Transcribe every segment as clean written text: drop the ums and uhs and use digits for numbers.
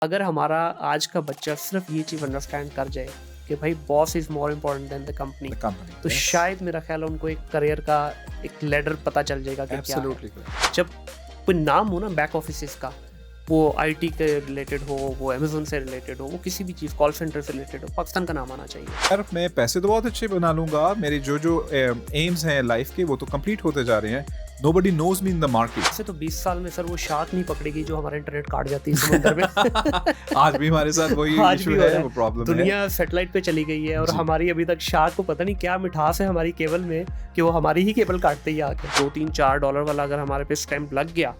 अगर हमारा आज का बच्चा सिर्फ ये चीज़ अंडरस्टैंड कर जाए कि भाई boss is more important then the company, the company. तो Yes. शायद मेरा ख्याल है उनको एक करियर का एक लैडर पता चल जाएगा कि क्या है। Absolutely correct. जब कोई नाम हो ना बैक ऑफिस का, वो आईटी के रिलेटेड हो, वो अमेजोन से रिलेटेड हो, वो किसी भी चीज़ कॉल सेंटर से रिलेटेड हो, पाकिस्तान का नाम आना चाहिए। यार मैं पैसे तो बहुत अच्छे बना लूंगा, मेरे जो एम्स हैं लाइफ के वो तो कंप्लीट होते जा रहे हैं. Nobody knows me in the market. ऐसे तो 20 साल में सर वो शार्क नहीं पकड़ेगी जो हमारा इंटरनेट काट जाती है समुद्र में। आज भी हमारे साथ वही आज इशू भी हो है, रहा वो प्रॉब्लम है. दुनिया सैटेलाइट पे चली गई है और जी. हमारी अभी तक शार्क को पता नहीं क्या मिठास है हमारी केबल में कि वो हमारी ही केबल काटते ही आके $2-3-4 वाला अगर हमारे पे स्टैम्प लग गया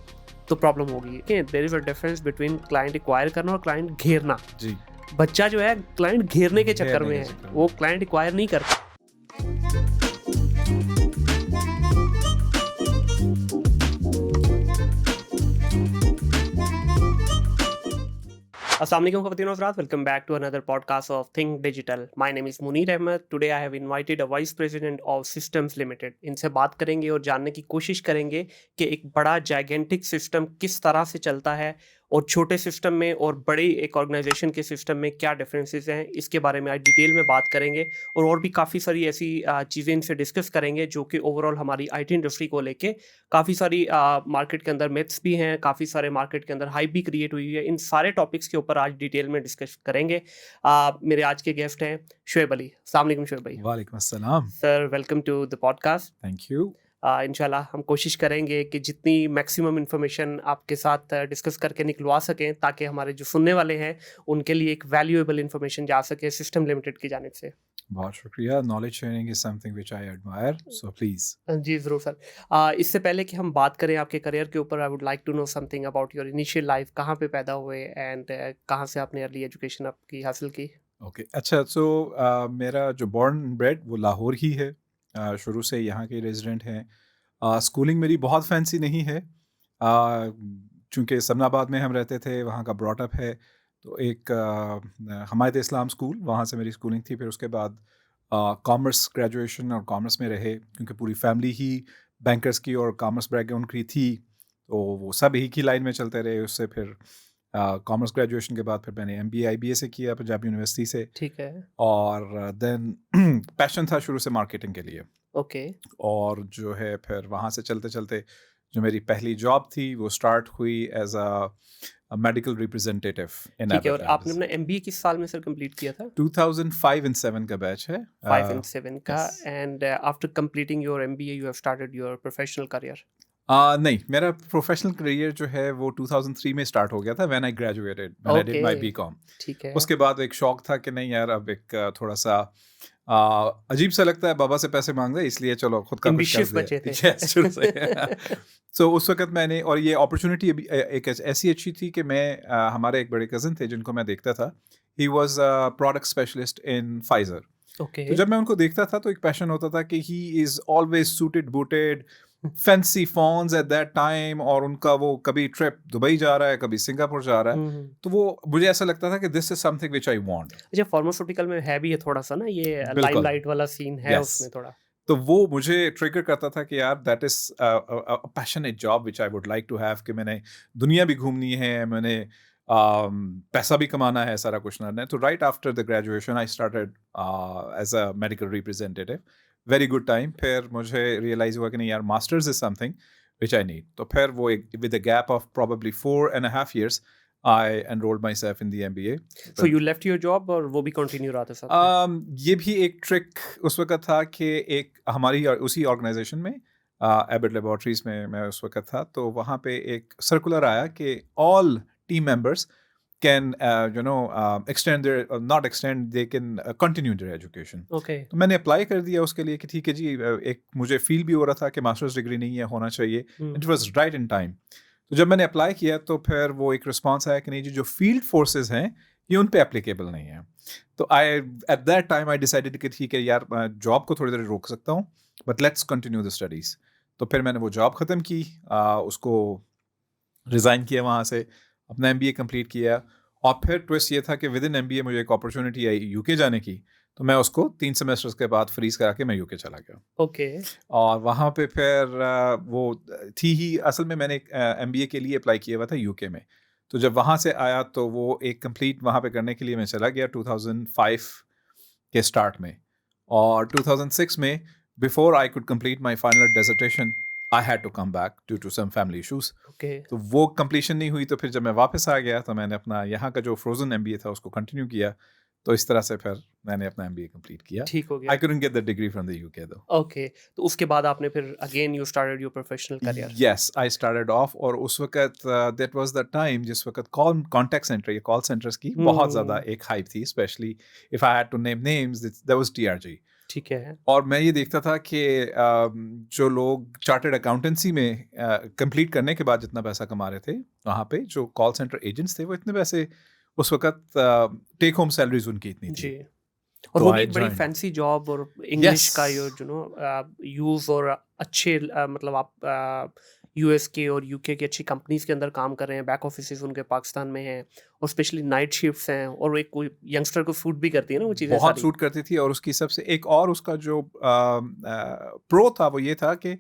तो प्रॉब्लम होगी। There is a difference between client acquire करना और क्लाइंट घेरना। जी. बच्चा जो है क्लाइंट घेरने के चक्कर में घेरने है, के चक्कर में. वो क्लाइंट एक्वायर नहीं करता। Assalamu alaikum khawateen और हज़रात, welcome back to another podcast of Think Digital. My name is Munir Ahmed. Today I have invited a vice president of Systems Limited. इनसे बात करेंगे और जानने की कोशिश करेंगे कि एक बड़ा जाइगेंटिक सिस्टम किस तरह से चलता है और छोटे सिस्टम में और बड़ी एक ऑर्गेनाइजेशन के सिस्टम में क्या डिफरेंसेस हैं, इसके बारे में आज डिटेल में बात करेंगे और भी काफ़ी सारी ऐसी चीज़ें इनसे डिस्कस करेंगे जो कि ओवरऑल हमारी आईटी इंडस्ट्री को लेके काफ़ी सारी मार्केट के अंदर मिथ्स भी हैं, काफ़ी सारे मार्केट के अंदर हाइप भी क्रिएट हुई है। इन सारे टॉपिक्स के ऊपर आज डिटेल में डिस्कस करेंगे। मेरे आज के गेस्ट हैं शुएब अली। अस्सलाम वालेकुम शुएब भाई। वालेकुम अस्सलाम. Sir welcome to the podcast. Thank you. इंशाल्लाह हम कोशिश करेंगे कि जितनी मैक्सिमम इन्फॉर्मेशन आपके साथ डिस्कस करके निकलवा सकें ताकि हमारे जो सुनने वाले हैं उनके लिए एक वैल्यूएबल इन्फॉर्मेशन जा सके सिस्टम लिमिटेड की जानिब से। बहुत शुक्रिया. Knowledge sharing is something which I admire. So please. जी ज़रूर सर। इससे पहले कि हम बात करें आपके करियर के ऊपर, I would like to know something about your initial life. कहाँ पे पैदा हुए एंड कहाँ से आपने अर्ली एजुकेशन आपकी हासिल की? ओके. अच्छा, सो मेरा जो बॉर्न ब्रेड वो लाहौर ही है. शुरू से यहाँ के रेजिडेंट हैं. स्कूलिंग मेरी बहुत फैंसी नहीं है, चूँकि समनाबाद में हम रहते थे, वहाँ का ब्रॉटअप है. तो एक हमायत इस्लाम स्कूल, वहाँ से मेरी स्कूलिंग थी. फिर उसके बाद कॉमर्स ग्रेजुएशन और कॉमर्स में रहे, क्योंकि पूरी फैमिली ही बैंकर्स की और कॉमर्स बैकग्राउंड की थी, तो वो सब एक ही लाइन में चलते रहे. उससे फिर कॉमर्स ग्रेजुएशन के बाद फिर मैंने MBA IBA से किया पंजाब यूनिवर्सिटी से. ठीक है। और देन पैशन था शुरू से मार्केटिंग के लिए. ओके। और जो है फिर वहाँ से चलते चलते जो मेरी पहली जॉब थी वो स्टार्ट हुई as a medical representative in ठीक है। और आपने अपना MBA किस साल में सर कंप्लीट किया था? 2005 and 7 का बैच है. 5 and 7 का। yes. And after completing your MBA you have started your professional career? नहीं, मेरा प्रोफेशनल करियर जो है वो 2003 में स्टार्ट हो गया था, when I graduated, when I did my BCom. ठीक है। उसके बाद एक शौक था कि नहीं यार, अब एक थोड़ा सा अजीब सा लगता है बाबा से पैसे मांगना, इसलिए चलो खुद का कुछ Ambitious कर बच्चे दे. थे। Yes, शुरू से. सो उस वक्त मैंने, और ये अपॉर्चुनिटी अभी एक ऐसी अच्छी थी कि मैं हमारे एक बड़े कज़न थे जिनको मैं देखता था. He was product specialist in Pfizer. Okay. तो जब मैं उनको देखता था तो एक पैशन होता था कि he is always suited booted, fancy phones eight that time, और उनका वो कभी ट्रिप दुबई जा रहा है, कभी सिंगापुर जा रहा है. तो वो मुझे ऐसा लगता था कि this is something which I want. अच्छा, फार्मास्यूटिकल में है भी ये थोड़ा सा ना, ये बिल्कुल. लाइमलाइट वाला सीन है Yes. उसमें थोड़ा। तो वो मुझे ट्रिगर करता था कि यार that is passionate job which I would like to have, कि मैंने दुनिया भी घूमनी है, मैंने पैसा भी कमाना है, सारा कुछ करना है. तो right after the graduation I started as a medical representative. Very good time. फिर मुझे रियलाइज हुआ कि नहीं यार, masters is something which I need. तो फिर वो एक with a gap of probably 4.5 years I enrolled myself in the MBA. So you left your job और वो भी कंटिन्यू रहा था साथ में? ये भी एक ट्रिक उस वक्त था कि एक हमारी उसी ऑर्गेनाइजेशन में एबट लेबोरेटरीज में मैं उस वक्त था, तो वहाँ पे एक सर्कुलर आया कि all team members can extend their not extend, they can continue their education. Okay. तो मैंने अप्लाई कर दिया उसके लिए कि ठीक है जी. एक मुझे फील भी हो रहा था कि मास्टर्स डिग्री नहीं है, होना चाहिए. It was right in time. तो जब मैंने अप्लाई किया तो फिर वो एक रिस्पांस आया कि नहीं जी, जो फील्ड फोर्सेस हैं ये उन पे एप्लीकेबल नहीं है. तो I at that time I decided कि ठीक है यार, जॉब को थोड़ी देर रोक सकता हूँ, but let's continue the studies. तो फिर मैंने वो जॉब ख़त्म की, उसको रिज़ाइन किया, वहाँ से अपना MBA कंप्लीट किया. और फिर ट्विस्ट ये था कि विद इन MBA मुझे एक अपॉर्चुनिटी आई UK जाने की. तो मैं उसको 3 सेमेस्टर्स के बाद फ्रीज करा के मैं UK चला गया. ओके। और वहाँ पे फिर वो थी ही, असल में मैंने MBA के लिए अप्लाई किया हुआ था UK में. तो जब वहाँ से आया तो वो एक कंप्लीट वहाँ पे करने के लिए मैं चला गया 2005 के स्टार्ट में, और 2006 में before I could complete my final dissertation I had to come back due to some family issues. Okay, तो वो कंप्लीशन नहीं हुई, तो फिर जब मैं वापस आ गया तो मैंने अपना यहाँ का जो फ्रोजन एमबीए था उसको कंटिन्यू किया। तो इस तरह से फिर मैंने अपना एमबीए कंप्लीट किया। ठीक हो गया। I couldn't get the degree from the UK though. Okay, तो उसके बाद आपने फिर again you started your professional career. Yes, I started off, और उस वक्त दैट वाज द टाइम जिस वक्त कॉल कॉन्टैक्ट सेंटर, ये कॉल सेंटर्स की बहुत ज़्यादा हुँ, एक हाइप थी, specially if I had to name names that was TRG. ठीक है। और मैं ये देखता था कि जो लोग चार्टर्ड अकाउंटेंसी में कंप्लीट करने के बाद जितना पैसा कमा रहे थे, वहाँ पे जो कॉल सेंटर एजेंट्स थे वो इतने पैसे उस वक्त टेक होम सैलरीज उनकी इतनी थी। जी, और तो वो भी आई एक बड़ी जॉइन्ड। फैंसी जॉब और यस। इंग्लिश का यूज़ और अच्छे मतलब आप यूएस के और यूके की अच्छी कंपनीज़ के अंदर काम कर रहे हैं, बैक ऑफिसेज़ उनके पाकिस्तान में हैं और स्पेशली नाइट शिफ्ट्स हैं और एक कोई यंगस्टर को सूट भी करती है ना वो चीज़ें बहुत सारी। सूट करती थी, और उसकी सबसे एक और उसका जो प्रो था वो ये था कि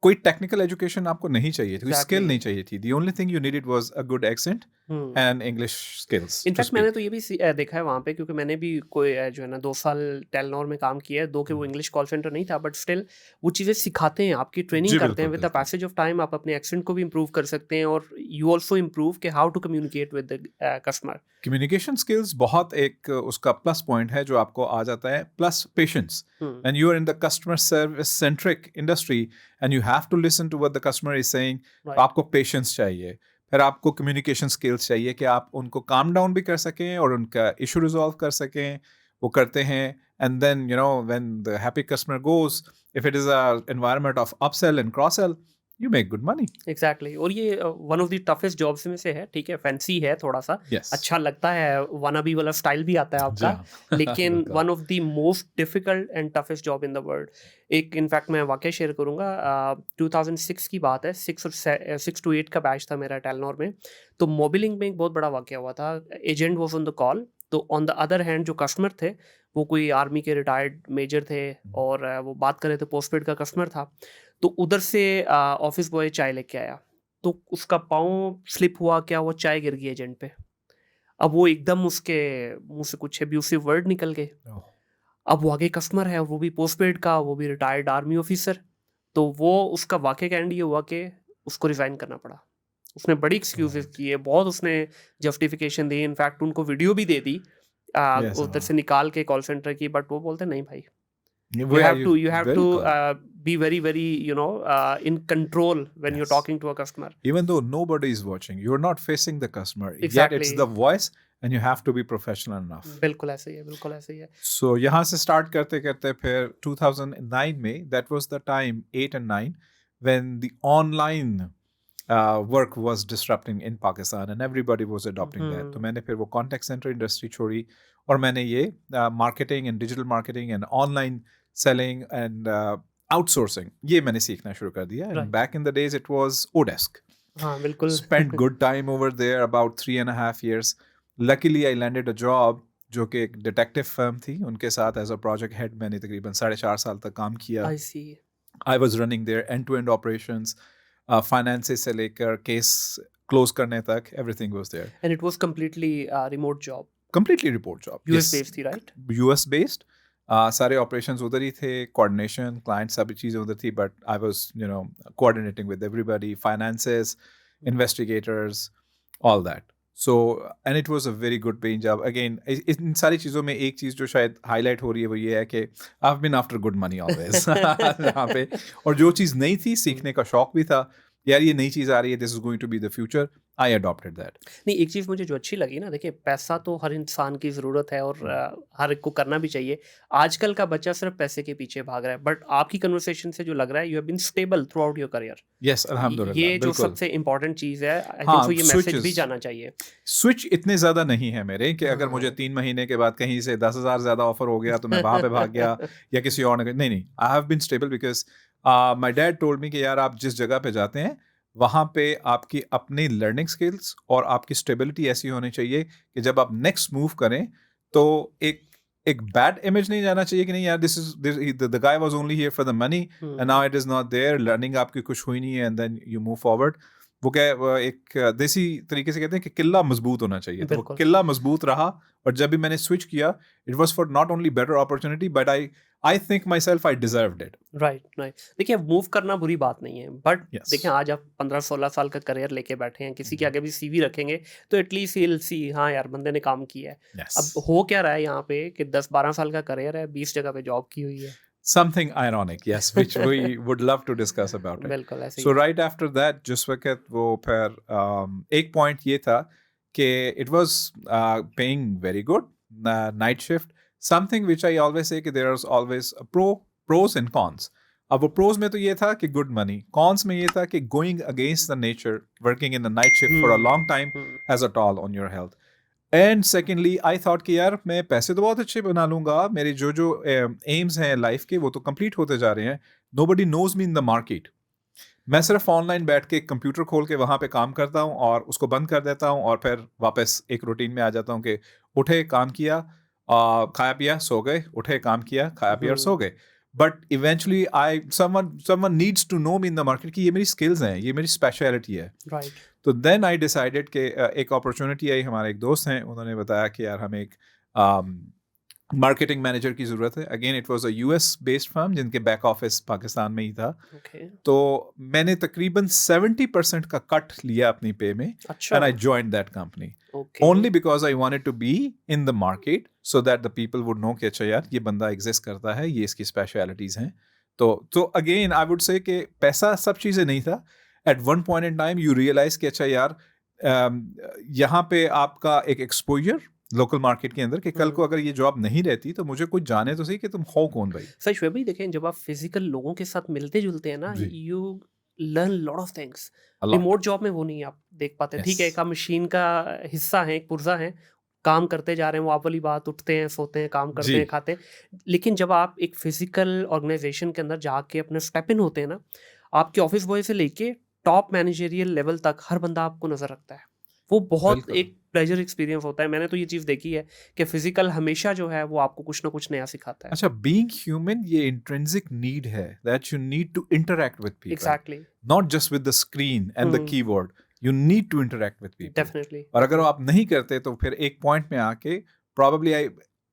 कोई टेक्निकल एजुकेशन आपको नहीं चाहिए थी, कोई स्किल एग्ज़ैक्टली। नहीं चाहिए थी। The only thing you needed was a good accent hmm. And English skills to in fact मैंने स्पीक। तो ये भी देखा है वहाँ पे, क्योंकि मैंने भी कोई जो है ना 2 साल टेलनॉर में काम किया है, दो कि वो इंग्लिश कॉल सेंटर नहीं था, बट स्टिल वो चीज़ें सिखाते हैं, आपकी ट्रेनिंग जी करते हैं। बिल्कुल, विद द बिल्कुल। पैसेज ऑफ टाइम आप अपने एक्सेंट को भी इम्प्रूव कर सकते हैं और यू ऑल्सो इम्प्रूव कि how to communicate with the customer. Communication skills बहुत एक उसका प्लस पॉइंट है जो आपको आ जाता है, plus patience. Hmm, and you are in the customer service centric industry and you have to listen to what the customer is saying. Right, आपको पेशेंस चाहिए, फिर आपको कम्युनिकेशन स्किल्स चाहिए कि आप उनको काम डाउन भी कर सकें और उनका इशू रिजॉल्व कर सकें। वो करते हैं, and then you know when the happy customer goes, if it is a environment of upsell and cross sell, you make good money. Exactly. और ये one of the toughest jobs में से है, ठीक है, फैंसी है थोड़ा-सा, यस। अच्छा लगता है, वानाबी वाला स्टाइल भी आता है जी आपका, हाँ। लेकिन बिल्कुल। One of the most difficult and toughest job in the world. एक इनफैक्ट मैं वाक़या शेयर करूँगा, 2006 की बात है, 6 टू 8 का बैच था मेरा टेलनॉर में। तो मोबिलिंग में एक बहुत बड़ा वाक़या हुआ था, agent was on the call, तो ऑन द अदर हैंड जो कस्टमर थे, वो कोई आर्मी के रिटायर्ड मेजर थे और वो बात कर रहे थे, पोस्टपेड का कस्टमर था। तो उधर से ऑफ़िस बॉय चाय लेके आया, तो उसका पाँव स्लिप हुआ, क्या हुआ, चाय गिर गई एजेंट पे। अब वो एकदम उसके मुँह से कुछ अब्यूसिव वर्ड निकल गए। ओह! अब वो आगे कस्टमर है, वो भी पोस्टपेड का, वो भी रिटायर्ड आर्मी ऑफ़िसर। तो वो उसका वाक़या का एंड ये हुआ कि उसको रिज़ाइन करना पड़ा। उसने बड़ी एक्सक्यूज़ेज़ राइट। किए, बहुत उसने जस्टिफ़िकेशन दी, इनफैक्ट उनको वीडियो भी दे दी यस। उधर से निकाल के कॉल सेंटर की, बट वो बोलते नहीं भाई, वो यार यू you have to बिल्कुल। be very very in control when you're Yes. talking to a customer. Even though nobody is watching, you're not facing the customer, yet it's Exactly. the voice, and you have to be professional enough. बिल्कुल ऐसे ही है, बिल्कुल ऐसे ही है। So यहाँ से start करते करते फिर 2009 में, that was the time 8 and 9 when the online work was disrupting in Pakistan and everybody was adopting that. तो हम्म, मैंने फिर वो contact center industry छोड़ी और मैंने ये marketing and digital marketing and online selling and outsourcing ये मैंने सीखना शुरू कर दिया. And right, back in the days it was Odesk. हाँ बिल्कुल। Spent good time over there, about 3.5 years. Luckily I landed a job जो कि एक डिटेक्टिव फर्म थी, उनके साथ एज अ प्रोजेक्ट हेड मैंने तकरीबन 4.5 साल तक काम किया. I see. I was running there end to end operations, finance से लेकर केस क्लोज करने तक, everything was there. And it was completely remote job, completely report job. US yes, based थी, राइट? US based. सारे operations उधर ही थे, coordination, client, सभी चीज़ें उधर थी, but I was coordinating with everybody, finances, investigators, all that. So, and it was a very good paying job. Again, इन सारी चीज़ों में एक चीज़ जो शायद हाईलाइट हो रही है वो ये है कि I've been after good money always. यहाँ पे, और जो चीज़ नई थी, सीखने का शौक भी था, यार ये नई चीज़ आ रही है, this is going to be the future. I adopted that. नहीं, एक चीज़ मुझे जो अच्छी लगी ना, देखिए पैसा तो हर इंसान की ज़रूरत है और हर एक को करना भी चाहिए। आजकल का बच्चा सिर्फ पैसे के पीछे भाग रहा है, बट आपकी कन्वर्सेशन से जो लग रहा है, you have been stable throughout your career. Yes, अल्हम्दुलिल्लाह, ये जो बिल्कुल. सबसे इम्पोर्टेंट चीज़ है, आई थिंक हाँ, सो ये मैसेज भी switches. जाना चाहिए। स्विच इतने ज़्यादा नहीं है मेरे कि अगर मुझे हाँ। 3 महीने के बाद कहीं से 10,000 ज़्यादा ऑफर हो गया तो मैं वहाँ पे भाग गया या किसी और ने, नहीं नहीं, I have been stable because my dad told me कि यार आप जिस जगह पे जाते हैं वहाँ पे आपकी अपनी लर्निंग स्किल्स और आपकी स्टेबिलिटी ऐसी होनी चाहिए कि जब आप नेक्स्ट मूव करें तो एक एक बैड इमेज नहीं जाना चाहिए कि नहीं यार this is the guy was only here for the money and now it is not there, learning आपकी कुछ हुई नहीं है and then you move forward. वो क्या है, वो एक देसी तरीके से कहते हैं कि किला मजबूत होना चाहिए, तो वो बिल्कुल। किला मजबूत रहा। और जब भी मैंने स्विच किया, it was for not only better opportunity but I think my self I deserved it. Right, right. देखिए, मूव करना बुरी बात नहीं है, बट यस। देखिए आज आप 15-16 साल का करियर लेके बैठे हैं, किसी के आगे भी सीवी रखेंगे तो एटलीस्ट ही विल सी, हाँ यार बंदे ने काम किया है। यस। अब हो क्या रहा है यहाँ पे कि 10-12 साल का करियर है, 20 जगह पे जॉब की हुई है। Something ironic, yes, which we would love to discuss about it. बिल्कुल ऐसे ही So है। right after that, जिस वक्त वो फिर एक पॉइंट ये था कि it was paying very good, night shift, something which I always say कि there is always a pros and cons. अब वो pros में तो ये था कि good money, cons में ये था कि going against the nature, working in the night shift for a long time hmm. has a toll on your health. And secondly I thought कि यार मैं पैसे तो बहुत अच्छे बना लूंगा, मेरे जो जो एम्स हैं लाइफ के वो तो कंप्लीट होते जा रहे हैं, nobody knows me in the market. मैं सिर्फ ऑनलाइन बैठ के कंप्यूटर खोल के वहाँ पे काम करता हूँ और उसको बंद कर देता हूँ और फिर वापस एक रूटीन में आ जाता हूँ कि उठे काम किया, खाया पिया सो गए, उठे काम किया खाया पिया और सो गए। But eventually I someone needs to know me in the market कि ये मेरी स्किल्स हैं, ये मेरी स्पेशलिटी है। राइट। तो देन आई डिसाइडेड कि एक अपॉर्चुनिटी आई, हमारे एक दोस्त हैं उन्होंने बताया कि यार हमें एक मार्केटिंग मैनेजर की ज़रूरत है। Again it was a US based firm जिनके बैक ऑफिस पाकिस्तान में ही था। ओके। तो मैंने तकरीबन 70% का कट लिया अपनी पे में अच्छा। And I joined that company okay. Only because I wanted to be in the market so that the people would know कि अच्छा यार ये बंदा एग्जिस्ट करता है, ये इसकी स्पेशलिटीज़ हैं। तो अगेन आई वुड से कि पैसा सब चीज़ें नहीं था। At one point in time you realize कि अच्छा यार यहाँ पे आपका एक एक्सपोजर लोकल मार्केट के अंदर कि कल को अगर ये जॉब नहीं रहती तो मुझे कुछ जाने तो सही कि तुम हो कौन भाई। सच में भाई देखें, जब आप फिजिकल लोगों के साथ मिलते जुलते हैं ना, जी। You learn lot of things. A lot. Remote job में वो नहीं आप देख पाते। ठीक है, Yes. एक आप मशीन का हिस्सा है, एक पुर्जा है, काम करते जा रहे हैं, वो आप वाली बात, उठते हैं, सोते हैं, काम करते जी। हैं, खाते हैं। लेकिन जब आप एक फिजिकल ऑर्गेनाइजेशन के अंदर जाके अपने स्टेप इन होते हैं ना, आपके ऑफिस बॉय से लेके टॉप मैनेजरियल लेवल तक हर बंदा आपको नजर रखता है। वो बहुत बिल्कुल। एक प्लेजर एक्सपीरियंस होता है। मैंने तो ये चीज़ देखी है कि फिजिकल हमेशा जो है वो आपको कुछ ना कुछ नया सिखाता है। अच्छा, बीइंग ह्यूमन ये इंट्रिंसिक नीड है that you need to interact with people, exactly. Not just with the screen and the keyboard, you need to interact with people. Definitely. और अगर आप नहीं करते तो फिर एक पॉइंट में आके probably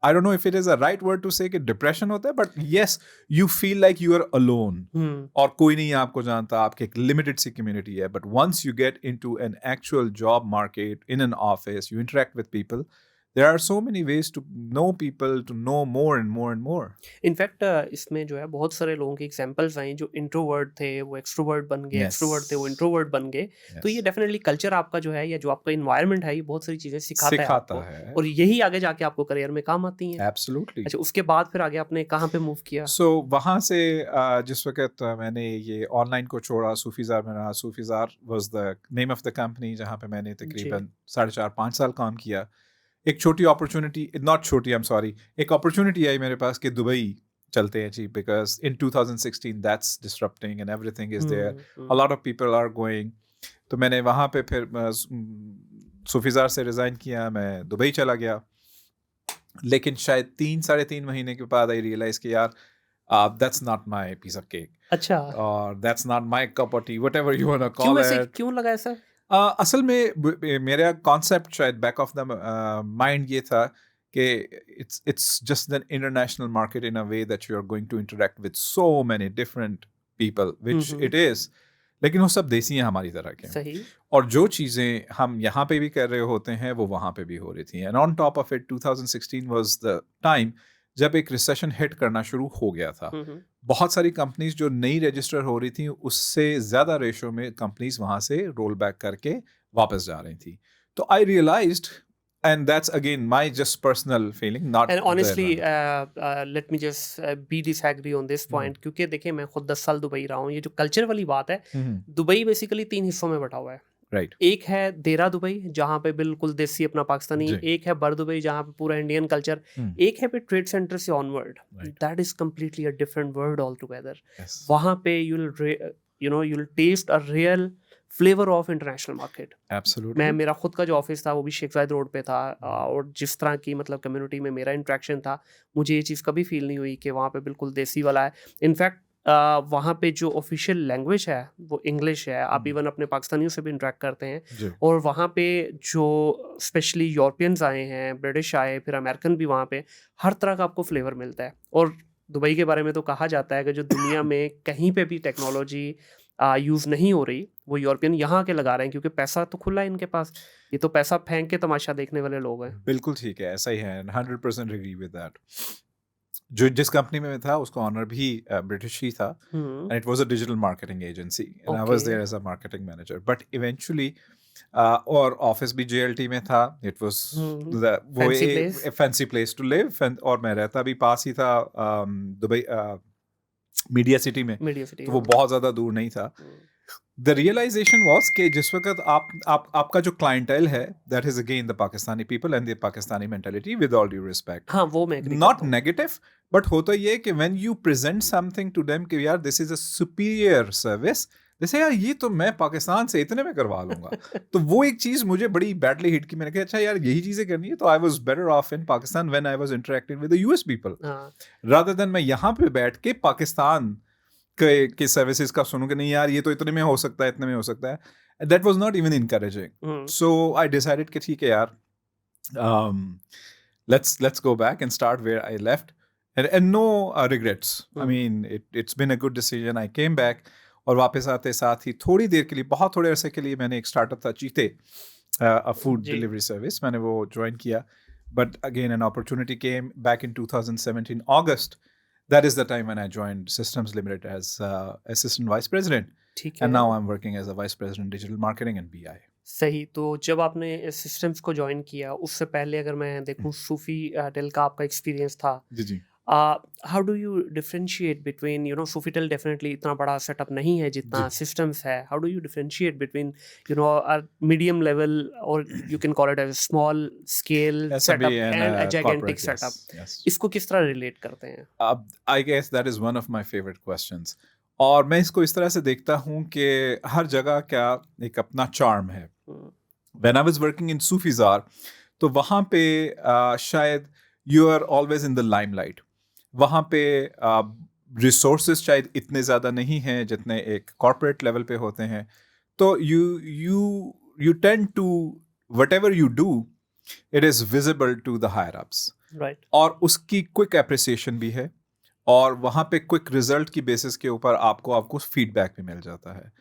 I don't know if it is a right word to say कि डिप्रेशन होता है, but yes you feel like you are alone और कोई नहीं आपको जानता, आपकी एक लिमिटेड सी कम्युनिटी है। But once you get into an actual job market in an office, you interact with people, there are so many ways to know people, to know more and more and more. In fact इसमें जो है बहुत सारे लोगों के examples हैं जो introvert थे वो एक्सट्रोवर्ट बन गए, Yes. एक्सट्रोवर्ट थे वो इंट्रोवर्ट बन गए। Yes. तो ये डेफिनेटली कल्चर आपका जो है या जो आपका इन्वायरमेंट है, ये बहुत सारी चीज़ें सिखाता है सिखाता आपको, है। और यही आगे जाके आपको करियर में काम आती हैं। Absolutely. अच्छा, उसके बाद फिर आगे आपने कहाँ पे मूव किया? So वहाँ से जिस वक्त मैंने ये ऑनलाइन को छोड़ा, सूफीजार में रहा। सूफीजार was the name of the company जहाँ पे मैंने तकरीबन 4.5 साल काम किया। एक छोटी अपॉर्चुनिटी, नॉट छोटी, आई एम सॉरी, एक अपॉर्चुनिटी आई मेरे पास कि दुबई चलते हैं जी, because in 2016 that's disrupting and everything is there, a lot of people are going. तो मैंने वहाँ पे फिर सूफीजार से रिज़ाइन किया, मैं दुबई चला गया। लेकिन शायद 3-3.5 महीने के बाद आई रियलाइज कि यार that's not my piece of cake अच्छा, और that's not my cup of tea, whatever you want to क्यों कॉल ऐसे इट। क्यों लगा ऐसा? असल में मेरा कॉन्सेप्ट शायद बैक ऑफ द माइंड ये था कि it's just an international market in a way that you are going to interact with so many different people, which it is, लेकिन वो सब देसी हैं हमारी तरह के, सही। और जो चीज़ें हम यहाँ पे भी कर रहे होते हैं वो वहाँ पे भी हो रही थी। And on top of it 2016 was the time जब एक रिसेशन हिट करना शुरू हो गया था। बहुत सारी कंपनीज जो नई रजिस्टर हो रही थी उससे ज़्यादा रेशो में कंपनीज वहाँ से रोल बैक करके वापस जा रही थी। तो आई realised, and that's again my just personal feeling, not And honestly, the let me just be disagree on this point, क्योंकि देखिए मैं खुद 10 साल दुबई रहा हूँ। ये जो कल्चर वाली बात है, दुबई बेसिकली 3 हिस्सों में बटा हुआ है। राइट। एक है देरा दुबई जहाँ पे बिल्कुल देसी अपना पाकिस्तानी, जी। एक है बर दुबई जहाँ पे पूरा इंडियन कल्चर, एक है पे ट्रेड सेंटर से onward. That is completely a different world all together. वहाँ पे you'll taste a real flavor of international market. Absolutely. मैं मेरा खुद का जो ऑफिस था वो भी शेख ज़ायद रोड पे था, और जिस तरह की मतलब कम्युनिटी में मेरा इंट्रैक्शन था, मुझे ये चीज़ कभी फील नहीं हुई कि वहाँ पे बिल्कुल देसी वाला है। इनफैक्ट वहाँ पे जो ऑफिशियल लैंग्वेज है वो इंग्लिश है। आप हम्म, इवन अपने पाकिस्तानियों से भी इंटरेक्ट करते हैं जी और वहाँ पे जो स्पेशली यूरोपियंस आए हैं, ब्रिटिश आए, फिर अमेरिकन भी वहाँ पे, हर तरह का आपको फ्लेवर मिलता है। और दुबई के बारे में तो कहा जाता है कि जो दुनिया में कहीं पे भी टेक्नोलॉजी यूज़ नहीं हो रही, वो यूरोपियन यहाँ के लगा रहे हैं, क्योंकि पैसा तो खुला है इनके पास। ये तो पैसा फेंक के तमाशा देखने वाले लोग हैं। बिल्कुल ठीक है, ऐसा ही है, 100% एग्री विद दैट। जो जिस कंपनी में मैं था उसका ऑनर भी ब्रिटिश ही था, hmm. And it was a digital marketing agency and I okay. Was there as a marketing manager, but eventually और ऑफिस भी जेएलटी में था। It was hmm. वो fancy place. A fancy place to live, और मैं रहता भी पास ही था, दुबई मीडिया सिटी में, मीडिया सिटी, तो वो हाँ। बहुत ज़्यादा दूर नहीं था। हम्म। द रियलाइजेशन वाज कि जिस वक्त आपका जो क्लाइंटेल है, that is again the Pakistani people and the Pakistani mentality, with all due respect, हाँ, वो मैं एग्री नॉट करता हूँ। नेगेटिव, बट होता ये कि when you present something to them कि यार this is a superior service, जैसे यार ये तो मैं पाकिस्तान से इतने में करवा लूंगा, तो वो एक चीज मुझे बड़ी बैडली हिट की। मैंने कहा अच्छा यार यही चीजें करनी है, तो I was better of in Pakistan when I was interacting with the US people, हाँ। रादर देन मैं यहाँ पे बैठ के पाकिस्तान के सर्विसेज का सुनूं कि नहीं यार ये तो इतने में हो सकता है, इतने में हो सकता है। That was not even encouraging. Hmm. So I decided कि ठीक है यार, um, let's go back and start where I left, and no regrets. I hmm. mean, it's been a good decision. I came back, और वापस आते साथ ही थोड़ी देर के लिए, बहुत थोड़े अरसे के लिए, मैंने एक स्टार्टअप था चीते, अ फूड जी। डिलीवरी सर्विस, मैंने वो ज्वाइन किया। But again an opportunity came back in 2017 August. That is the time when I joined Systems Limited as assistant vice president, ठीक and है। now I'm working as a vice president digital marketing and BI. सही। तो जब आपने systems को join किया, उससे पहले अगर मैं देखूँ सूफी टेल का आपका एक्सपीरियंस था, जी जी। How do you differentiate between, Sofitel definitely इतना बड़ा सेटअप नहीं है जितना जी सिस्टम्स है। How do you differentiate between medium level, और you can call it as small scale SMB setup and and a gigantic corporate, yes, setup? yes. इसको किस तरह रिलेट करते हैं? I guess that is one of my favorite questions. और मैं इसको इस तरह से देखता हूँ कि हर जगह का एक अपना चार्म है। हम्म। When I was working in Sufizar, तो वहाँ पे शायद you are always in the limelight. वहाँ पे रिसोर्सेज शायद इतने ज़्यादा नहीं हैं जितने एक कॉर्पोरेट लेवल पे होते हैं। तो you tend to, whatever you do, it is visible to the higher ups. Right. और उसकी क्विक एप्रिसिएशन भी है, और वहाँ पे क्विक रिजल्ट की बेसिस के ऊपर आपको फीडबैक भी मिल जाता है।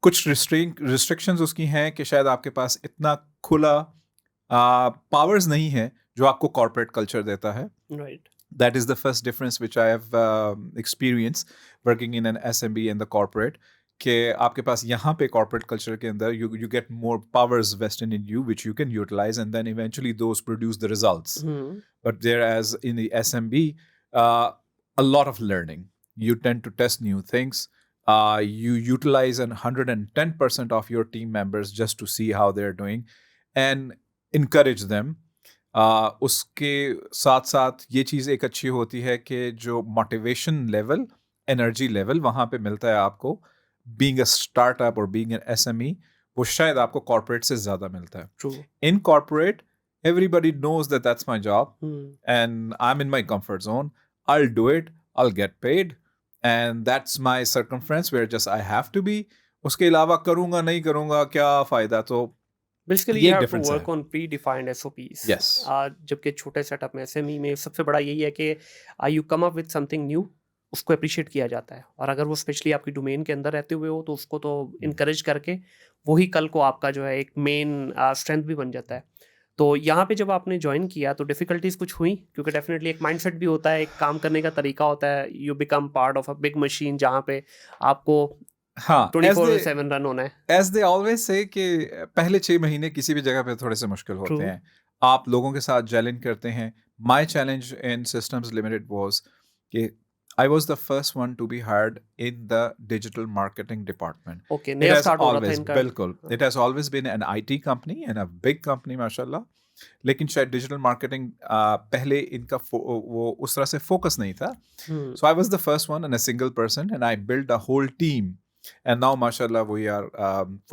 कुछ रिस्ट्रिक्शंस उसकी हैं कि शायद आपके पास इतना खुला पावर्स नहीं है जो आपको कॉर्पोरेट कल्चर देता है। Right. That is the first difference which I have experienced working in an SMB and the corporate, कि आपके पास यहाँ पे corporate culture के अंदर you get more powers vested in you which you can utilize, and then eventually those produce the results. Hmm. But whereas in the SMB, a lot of learning. You tend to test new things. You utilize 110% of your team members just to see how they're doing and encourage them. उसके साथ साथ ये चीज़ एक अच्छी होती है कि जो मोटिवेशन लेवल, एनर्जी लेवल वहाँ पे मिलता है आपको, बीइंग अ स्टार्टअप और बीइंग एन SME, वो शायद आपको कॉर्पोरेट से ज़्यादा मिलता है। True. In corporate, everybody knows that that's my job hmm. and I'm in my comfort zone. I'll do it, I'll get paid, and that's my circumference where just I have to be. उसके अलावा करूँगा नहीं करूँगा क्या फ़ायदा, तो basically ये you एक हैव टू डिफरेंस वर्क है। On pre defined SOPs. Yes. जबकि छोटे सेटअप में, एसएमई में, सबसे बड़ा यही है कि you come up with something new, उसको अप्रिशिएट किया जाता है, और अगर वो स्पेशली आपकी डोमेन के अंदर रहते हुए हो तो उसको तो इनकरेज करके वही कल को आपका जो है एक मेन स्ट्रेंथ भी बन जाता है। तो यहाँ पे जब आपने ज्वाइन किया तो डिफिकल्टीज कुछ हुई? क्योंकि डेफिनेटली एक माइंडसेट भी होता है, एक काम करने का तरीका होता है, you become part of a big machine जहाँ पे आपको हाँ, 24/7 रन होना है। as they always say कि पहले 6 महीने किसी भी जगह पे थोड़े से मुश्किल होते ट्रू। हैं। आप लोगों के साथ जेलिंग करते हैं। My challenge in Systems Limited was कि I was the first one to be hired in the digital marketing department. Okay, It नया has स्टार्ट हो रहा था always, इनका। बिल्कुल, it has always been an IT company and a big company माशाल्लाह। लेकिन शायद डिजिटल मार्केटिंग पहले इनका वो उस तरह से फोकस नहीं था। हम्म। So I was the first one and a single person, and I built a whole team And now, mashallah, we are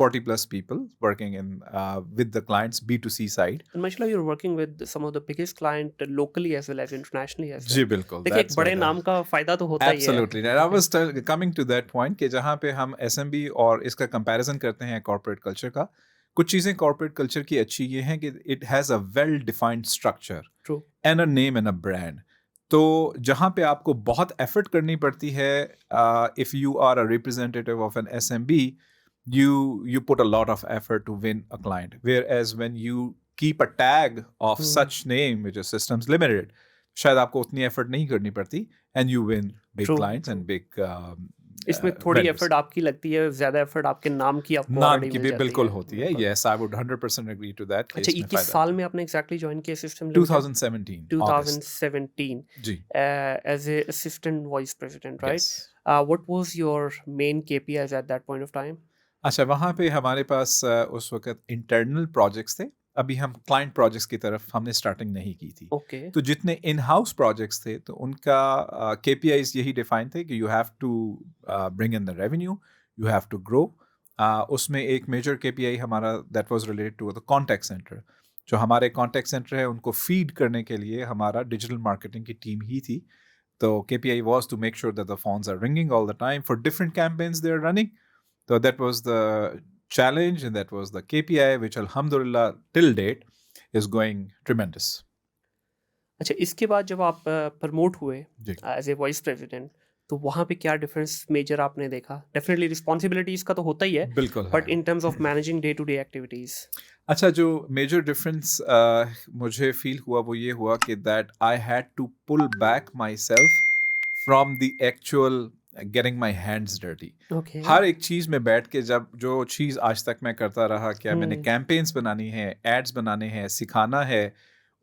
40 plus people working in with the clients B2C side. And mashallah, you're working with some of the biggest client locally as well as internationally as well. जी बिल्कुल, देखिए, एक that's बड़े right. नाम का फायदा तो होता ही है। Absolutely. And I was coming to that point कि जहाँ पे हम SMB और इसका comparison करते हैं corporate culture का, कुछ चीज़ें corporate culture की अच्छी ये हैं कि it has a well defined structure True. and a name and a brand. तो जहाँ पे आपको बहुत effort करनी पड़ती है, if you are a representative of an SMB, you put a lot of effort to win a client. Whereas when you keep a tag of such name, which is Systems Limited, शायद आपको उतनी effort नहीं करनी पड़ती and you win big True, clients and big इसमें थोड़ी vendors. Effort आपकी लगती है, ज्यादा एफर्ट आपके नाम की आपको नाम already की मिल भी जाती बिल्कुल है। होती है. बिल्कुल। Yes, I would 100% agree to that. कि अच्छा, इसमें 21 फायदा साल है. में आपने एग्जैक्टली ज्वाइन किया सिस्टम लिमिटेड? 2017 August. 2017 जी. as a assistant vice president, right? Yes. What was your main KPIs at that point of time? अच्छा, वहाँ पे हमारे पास उस वक्त इंटरनल प्रोजेक्ट्स थे. अभी हम क्लाइंट प्रोजेक्ट्स की तरफ हमने स्टार्टिंग नहीं की थी. ओके। तो जितने इन हाउस प्रोजेक्ट्स थे तो उनका KPIs यही डिफाइन थे कि you have to bring in the revenue, you have to grow. उसमें एक मेजर KPI हमारा that was related to the contact center. जो हमारे कॉन्टैक्ट सेंटर है उनको फीड करने के लिए हमारा डिजिटल मार्केटिंग की टीम ही थी. तो KPI was to make sure that the phones are ringing all the time for different campaigns they are running. So that was the challenge and that was the KPI, which alhamdulillah till date is going tremendous. अच्छा, इसके बाद जब आप promote हुए जी. As a vice president, तो वहाँ पे क्या डिफरेंस मेजर आपने देखा? डेफिनेटली रिस्पॉन्सिबिलिटीज का तो होता ही है, बिल्कुल बट है. In terms of managing day to day activities. अच्छा, जो मेजर डिफरेंस मुझे फील हुआ वो ये हुआ कि that I had to pull back myself from the actual getting my hands dirty. Okay. हर एक चीज़ में बैठ के जब जो चीज़ आज तक मैं करता रहा, क्या मैंने कैंपेन्स बनानी है, एड्स बनाने हैं, सिखाना है,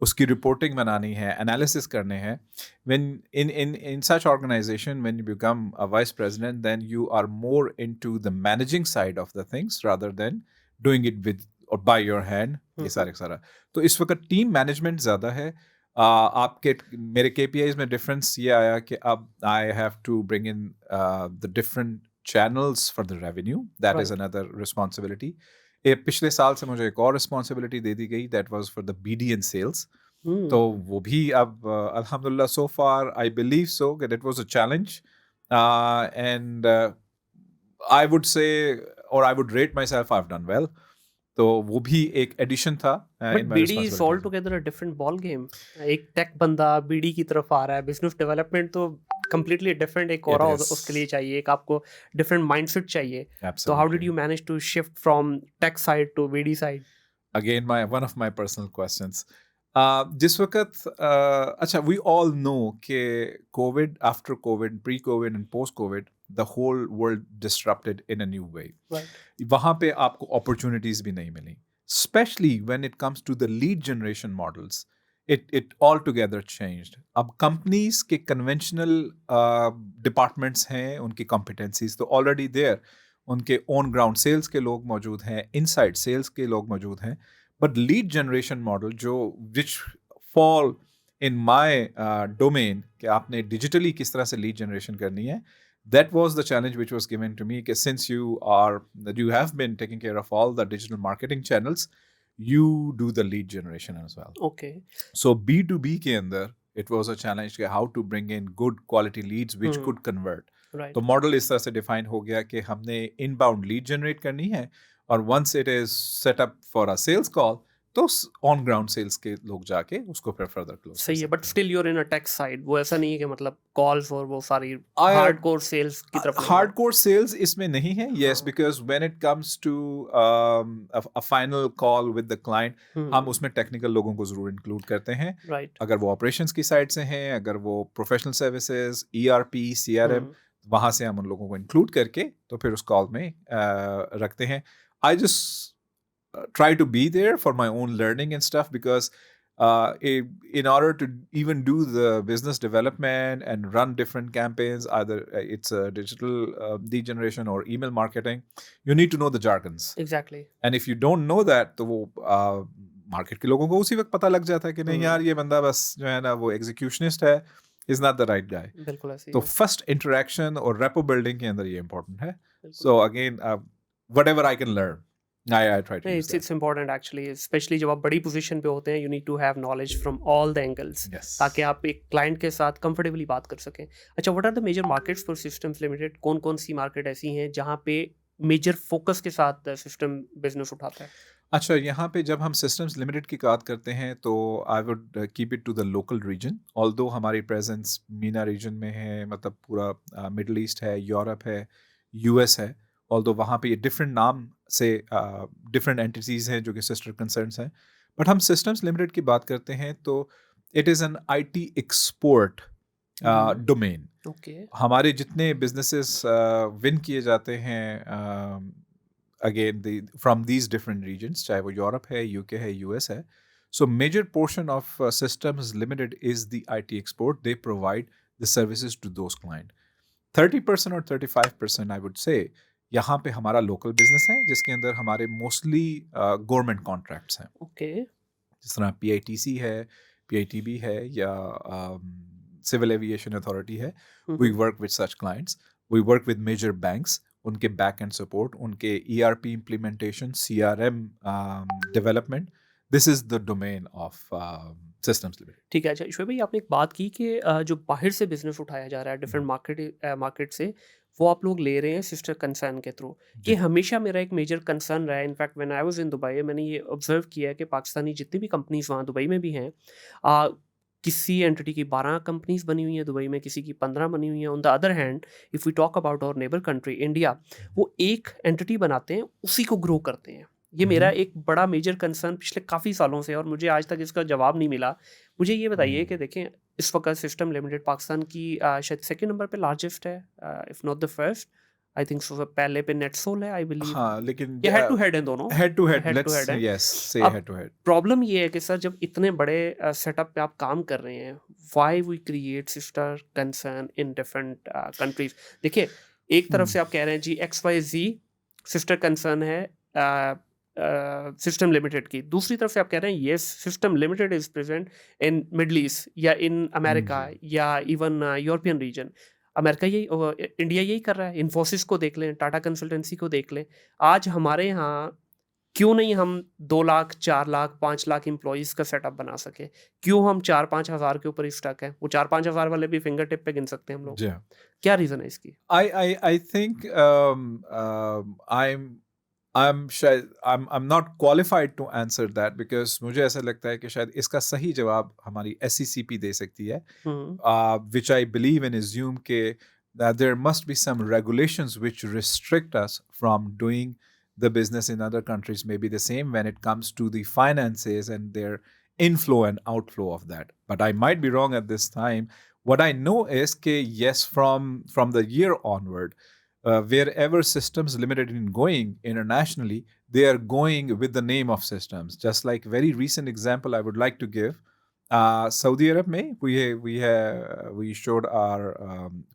उसकी रिपोर्टिंग बनानी है, एनालिसिस करने हैं. when in such organization, when you become a vice president, then you are more into the managing side of the things rather than doing it with or by your hand. ये सारा तो इस वक्त team management ज़्यादा है. आपके मेरे KPIs में डिफरेंस ये आया कि अब I have to bring in the different channels for the revenue. That is another responsibility. पिछले साल से मुझे एक और रिस्पॉन्सिबिलिटी दे दी गई, that was for the BD and sales. तो वो भी अब अल्हम्दुलिल्लाह so far I believe so that it was a challenge and I would say और I would rate myself I have done well. तो वो भी एक एडिशन था. But BD is all together a different ball game. एक tech बंदा BD की तरफ आ रहा है, बिजनेस डेवलपमेंट तो कंप्लीटली डिफरेंट एक और उसके लिए चाहिए, एक आपको डिफरेंट माइंडसेट चाहिए. तो how did you manage to shift from tech side to BD side? Again my one of my personal questions. जिस वक्त अच्छा, वी ऑल नो कि COVID, after COVID, pre COVID and post COVID, the whole world disrupted in a new way. वहाँ पे आपको opportunities भी नहीं मिली, specially when it comes to the lead generation models. It altogether changed. अब companies के conventional departments हैं, उनकी कॉम्पिटेंसीज तो ऑलरेडी देयर, उनके ऑन ग्राउंड सेल्स के लोग मौजूद हैं, इनसाइड सेल्स के लोग मौजूद हैं. बट लीड जनरेशन मॉडल जो विच फॉल इन माय डोमेन कि आपने डिजिटली किस तरह से लीड जनरेशन करनी है, that was the challenge which was given to me, because since you have been taking care of all the digital marketing channels, you do the lead generation as well. Okay. So B2B के अंदर it was a challenge कि how to bring in good quality leads which could convert. Right. तो model इस तरह से define हो गया कि हमने इनबाउंड लीड जनरेट करनी है, और once it is set up for a sales call, तो ऑन ग्राउंड सेल्स के लोग जाके उसको फिर फर्दर क्लोज. सही है, but still you're in a tech side. वो ऐसा नहीं है कि मतलब कॉल्स और वो सारी हार्डकोर सेल्स की तरफ. हार्डकोर सेल्स इसमें नहीं है. Yes, because when it comes to a final call with the client, हम उसमें टेक्निकल लोगों को जरूर इंक्लूड करते हैं. राइट. अगर वो ऑपरेशंस की साइड से हैं, अगर वो प्रोफेशनल सर्विसेज, ERP, CRM, वहां से हम उन लोगों को इंक्लूड करके तो फिर उस कॉल में रखते हैं. I just try to be there for my own learning and stuff, because in order to even do the business development and run different campaigns, either it's a digital lead generation or email marketing, you need to know the jargons. Exactly. And if you don't know that, तो वो market के लोगों को उसी वक्त पता लग जाता है कि नहीं यार, ये बंदा बस जो है ना वो एग्जीक्यूशनिस्ट है, is not the right guy. बिल्कुल ऐसे ही तो है। फर्स्ट इंटरेक्शन और रेपो बिल्डिंग के अंदर ये इंपॉर्टेंट है. बिल्कुल। So again whatever I can learn, I try to नहीं, use that. It's important actually, specially जब आप बड़ी पोजीशन पे होते हैं, you need to have knowledge from all the angles, ताकि Yes. आप एक क्लाइंट के साथ कंफर्टेबली बात कर सकें। अच्छा, what are the major markets for Systems Limited? कौन-कौन सी मार्केट ऐसी हैं जहाँ पे मेजर फोकस के साथ सिस्टम बिजनेस उठाता है? अच्छा, यहाँ पे जब हम सिस्टम्स लिमिटेड की बात करते हैं तो I would keep it to the local region. Although हमारी प्रेजेंस मीना रीजन में है, मतलब पूरा मिडल ईस्ट है, यूरोप है, यूएस है. ऑल्दो वहाँ पे ये डिफरेंट नाम से डिफरेंट एंटिटीज़ हैं जो कि सिस्टर कंसर्न्स हैं. बट हम सिस्टम्स लिमिटेड की बात करते हैं तो it is an IT export domain. Okay. हमारे जितने बिजनेसेस विन किए जाते हैं again from these different regions, चाहे वो यूरोप है, यूके है, यूएस है. So major portion of systems Limited is the IT export. They provide the services to those client. 30% और 35% आई वुड से यहाँ पे हमारा लोकल बिजनेस है, जिसके अंदर हमारे मोस्टली गवर्नमेंट कॉन्ट्रैक्ट्स हैं. ओके। जिस तरह पीआईटीसी है, पीआईटीबी है, या सिविल एविएशन अथॉरिटी है. We work with such clients. We work with major banks. उनके बैक एंड सपोर्ट, उनके ERP implementation, CRM development. This is the domain of systems limited. ठीक है। अच्छा ईश्वर भाई, आपने एक बात की कि जो बाहर से बिजनेस उठाया जा रहा है डिफरेंट मार्केट से, वो आप लोग ले रहे हैं सिस्टर कंसर्न के थ्रू। ये हमेशा मेरा एक मेजर कंसर्न रहा है। In fact when I was in Dubai, मैंने ये ऑब्जर्व किया है कि पाकिस्तानी जितनी भी कंपनीज वहाँ दुबई में भी हैं, किसी एंटिटी की 12 कंपनीज बनी हुई हैं दुबई में, किसी की 15 बनी हुई हैं। On the other hand, if we talk about our neighbour country India, वो एक एंटिटी बनाते हैं, उसी को ग्रो करते हैं। ये मेरा एक बड़ा मेजर कंसर्न पिछले काफ़ी सालों से है और मुझे आज तक इसका जवाब नहीं मिला। मुझे ये बताइए कि देखें, इस वक्त सिस्टम लिमिटेड पाकिस्तान की शायद सेकंड नंबर पे लार्जेस्ट है, if not the first. I think so. पहले पे नेटसोल है, आई बिलीव। हाँ, लेकिन ये हेड टू हेड हैं दोनों। Head to head, head to let's head है। यस से अब हेड टू हेड. प्रॉब्लम ये है कि सर, जब इतने बड़े सेटअप पे आप काम कर रहे हैं, why we create sister concern in different countries? देखिए, एक तरफ से आप कह रहे हैं जी XYZ सिस्टर कंसर्न है सिस्टम लिमिटेड की, दूसरी तरफ से आप कह रहे हैं yes system limited is present in middle east या इन अमेरिका या इवन यूरोपियन रीजन। अमेरिका यही, इंडिया यही कर रहा है। इन्फोसिस को देख लें, टाटा कंसल्टेंसी को देख लें। आज हमारे यहाँ क्यों नहीं हम 2 लाख, 4 लाख, 5 लाख एम्प्लॉइज़ का सेटअप बना सके? क्यों हम 4-5 हज़ार के ऊपर ही स्टक हैं? वो 4-5 हज़ार वाले भी फिंगर टिप पे गिन सकते हैं हम लोग। जी. क्या रीज़न है इसकी? I think I'm not qualified to answer that, because मुझे ऐसा लगता है कि शायद इसका सही जवाब हमारी SCCP दे सकती है, हुँ, which I believe and assume के that there must be some regulations which restrict us from doing the business in other countries, maybe the same when it comes to the finances and their inflow and outflow of that. But I might be wrong at this time. What I know is that yes, from the year onward, wherever Systems Limited is going internationally, they are going with the name of Systems. Just like very recent example, I would like to give. Saudi Arab में we showed our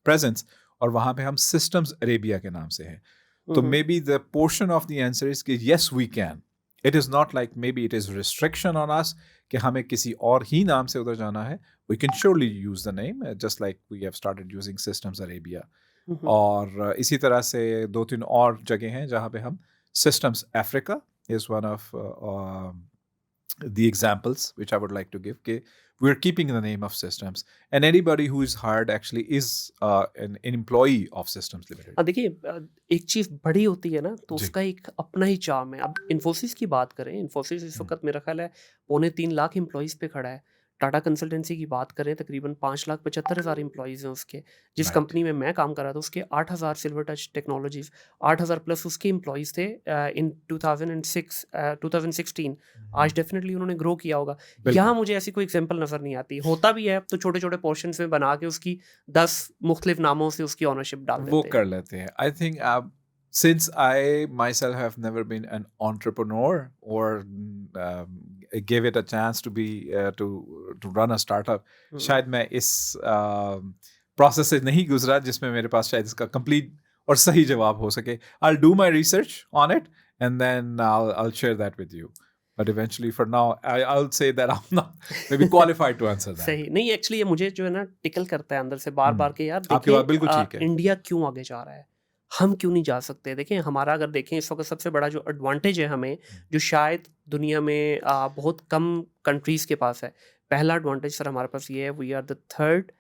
presence, और वहाँ पे हम Systems Arabia के नाम से हैं. So maybe the portion of the answer is कि yes, we can. It is not like maybe it is restriction on us कि हमें किसी और ही नाम से उधर जाना है. We can surely use the name, just like we have started using Systems Arabia. और इसी तरह से 2-3 और जगह हैं जहाँ पे हम Systems Africa is one of the examples which I would like to give. कि we're keeping the name of Systems, and anybody who is hired actually is an employee of Systems Limited. देखिए, एक चीज़ बड़ी होती है ना, तो उसका एक अपना ही चार्म है। अब इन्फोसिस की बात करें, इन्फोसिस इस वक्त मेरा ख्याल है 2.25 लाख एम्प्लॉइज़ पे खड़ा है। टाटा कंसल्टेंसी की बात करें, तकरीबन 5,75,000 एम्प्लॉइज़ हैं उसके। जिस Right. कंपनी में मैं काम कर रहा था, उसके 8,000 सिल्वर टच टेक्नोलॉजीज़, 8,000 प्लस उसके एम्प्लॉइज़ थे इन 2016। आज डेफिनेटली उन्होंने ग्रो किया होगा। यहाँ मुझे ऐसी कोई एग्जांपल नज़र नहीं आती। होता भी है तो छोटे-छोटे पोर्शंस में बना के उसकी 10 मुख्तलिफ नामों से उसकी ओनरशिप डाल वो देते हैं। कर लेते हैं. I think since I myself have never been an entrepreneur or gave it a chance to be to run a startup, शायद मैं इस प्रोसेस से नहीं गुजरा जिसमें मेरे पास शायद इसका कंप्लीट और सही जवाब हो सके. I'll do my research on it and then I'll share that with you. but eventually for now I'll say that I'm not maybe qualified to answer that. सही नहीं, एक्चुअली ये मुझे जो है ना टिकल करता है अंदर से बार बार के, यार आपकी बात देखिए बिल्कुल ठीक है। इंडिया क्यों आगे जा रहा है, हम क्यों नहीं जा सकते। देखिए हमारा अगर देखें इस वक्त सबसे बड़ा जो एडवांटेज है हमें, जो शायद दुनिया में बहुत कम कंट्रीज के पास है। पहला एडवांटेज सर हमारे पास ये है, we are the third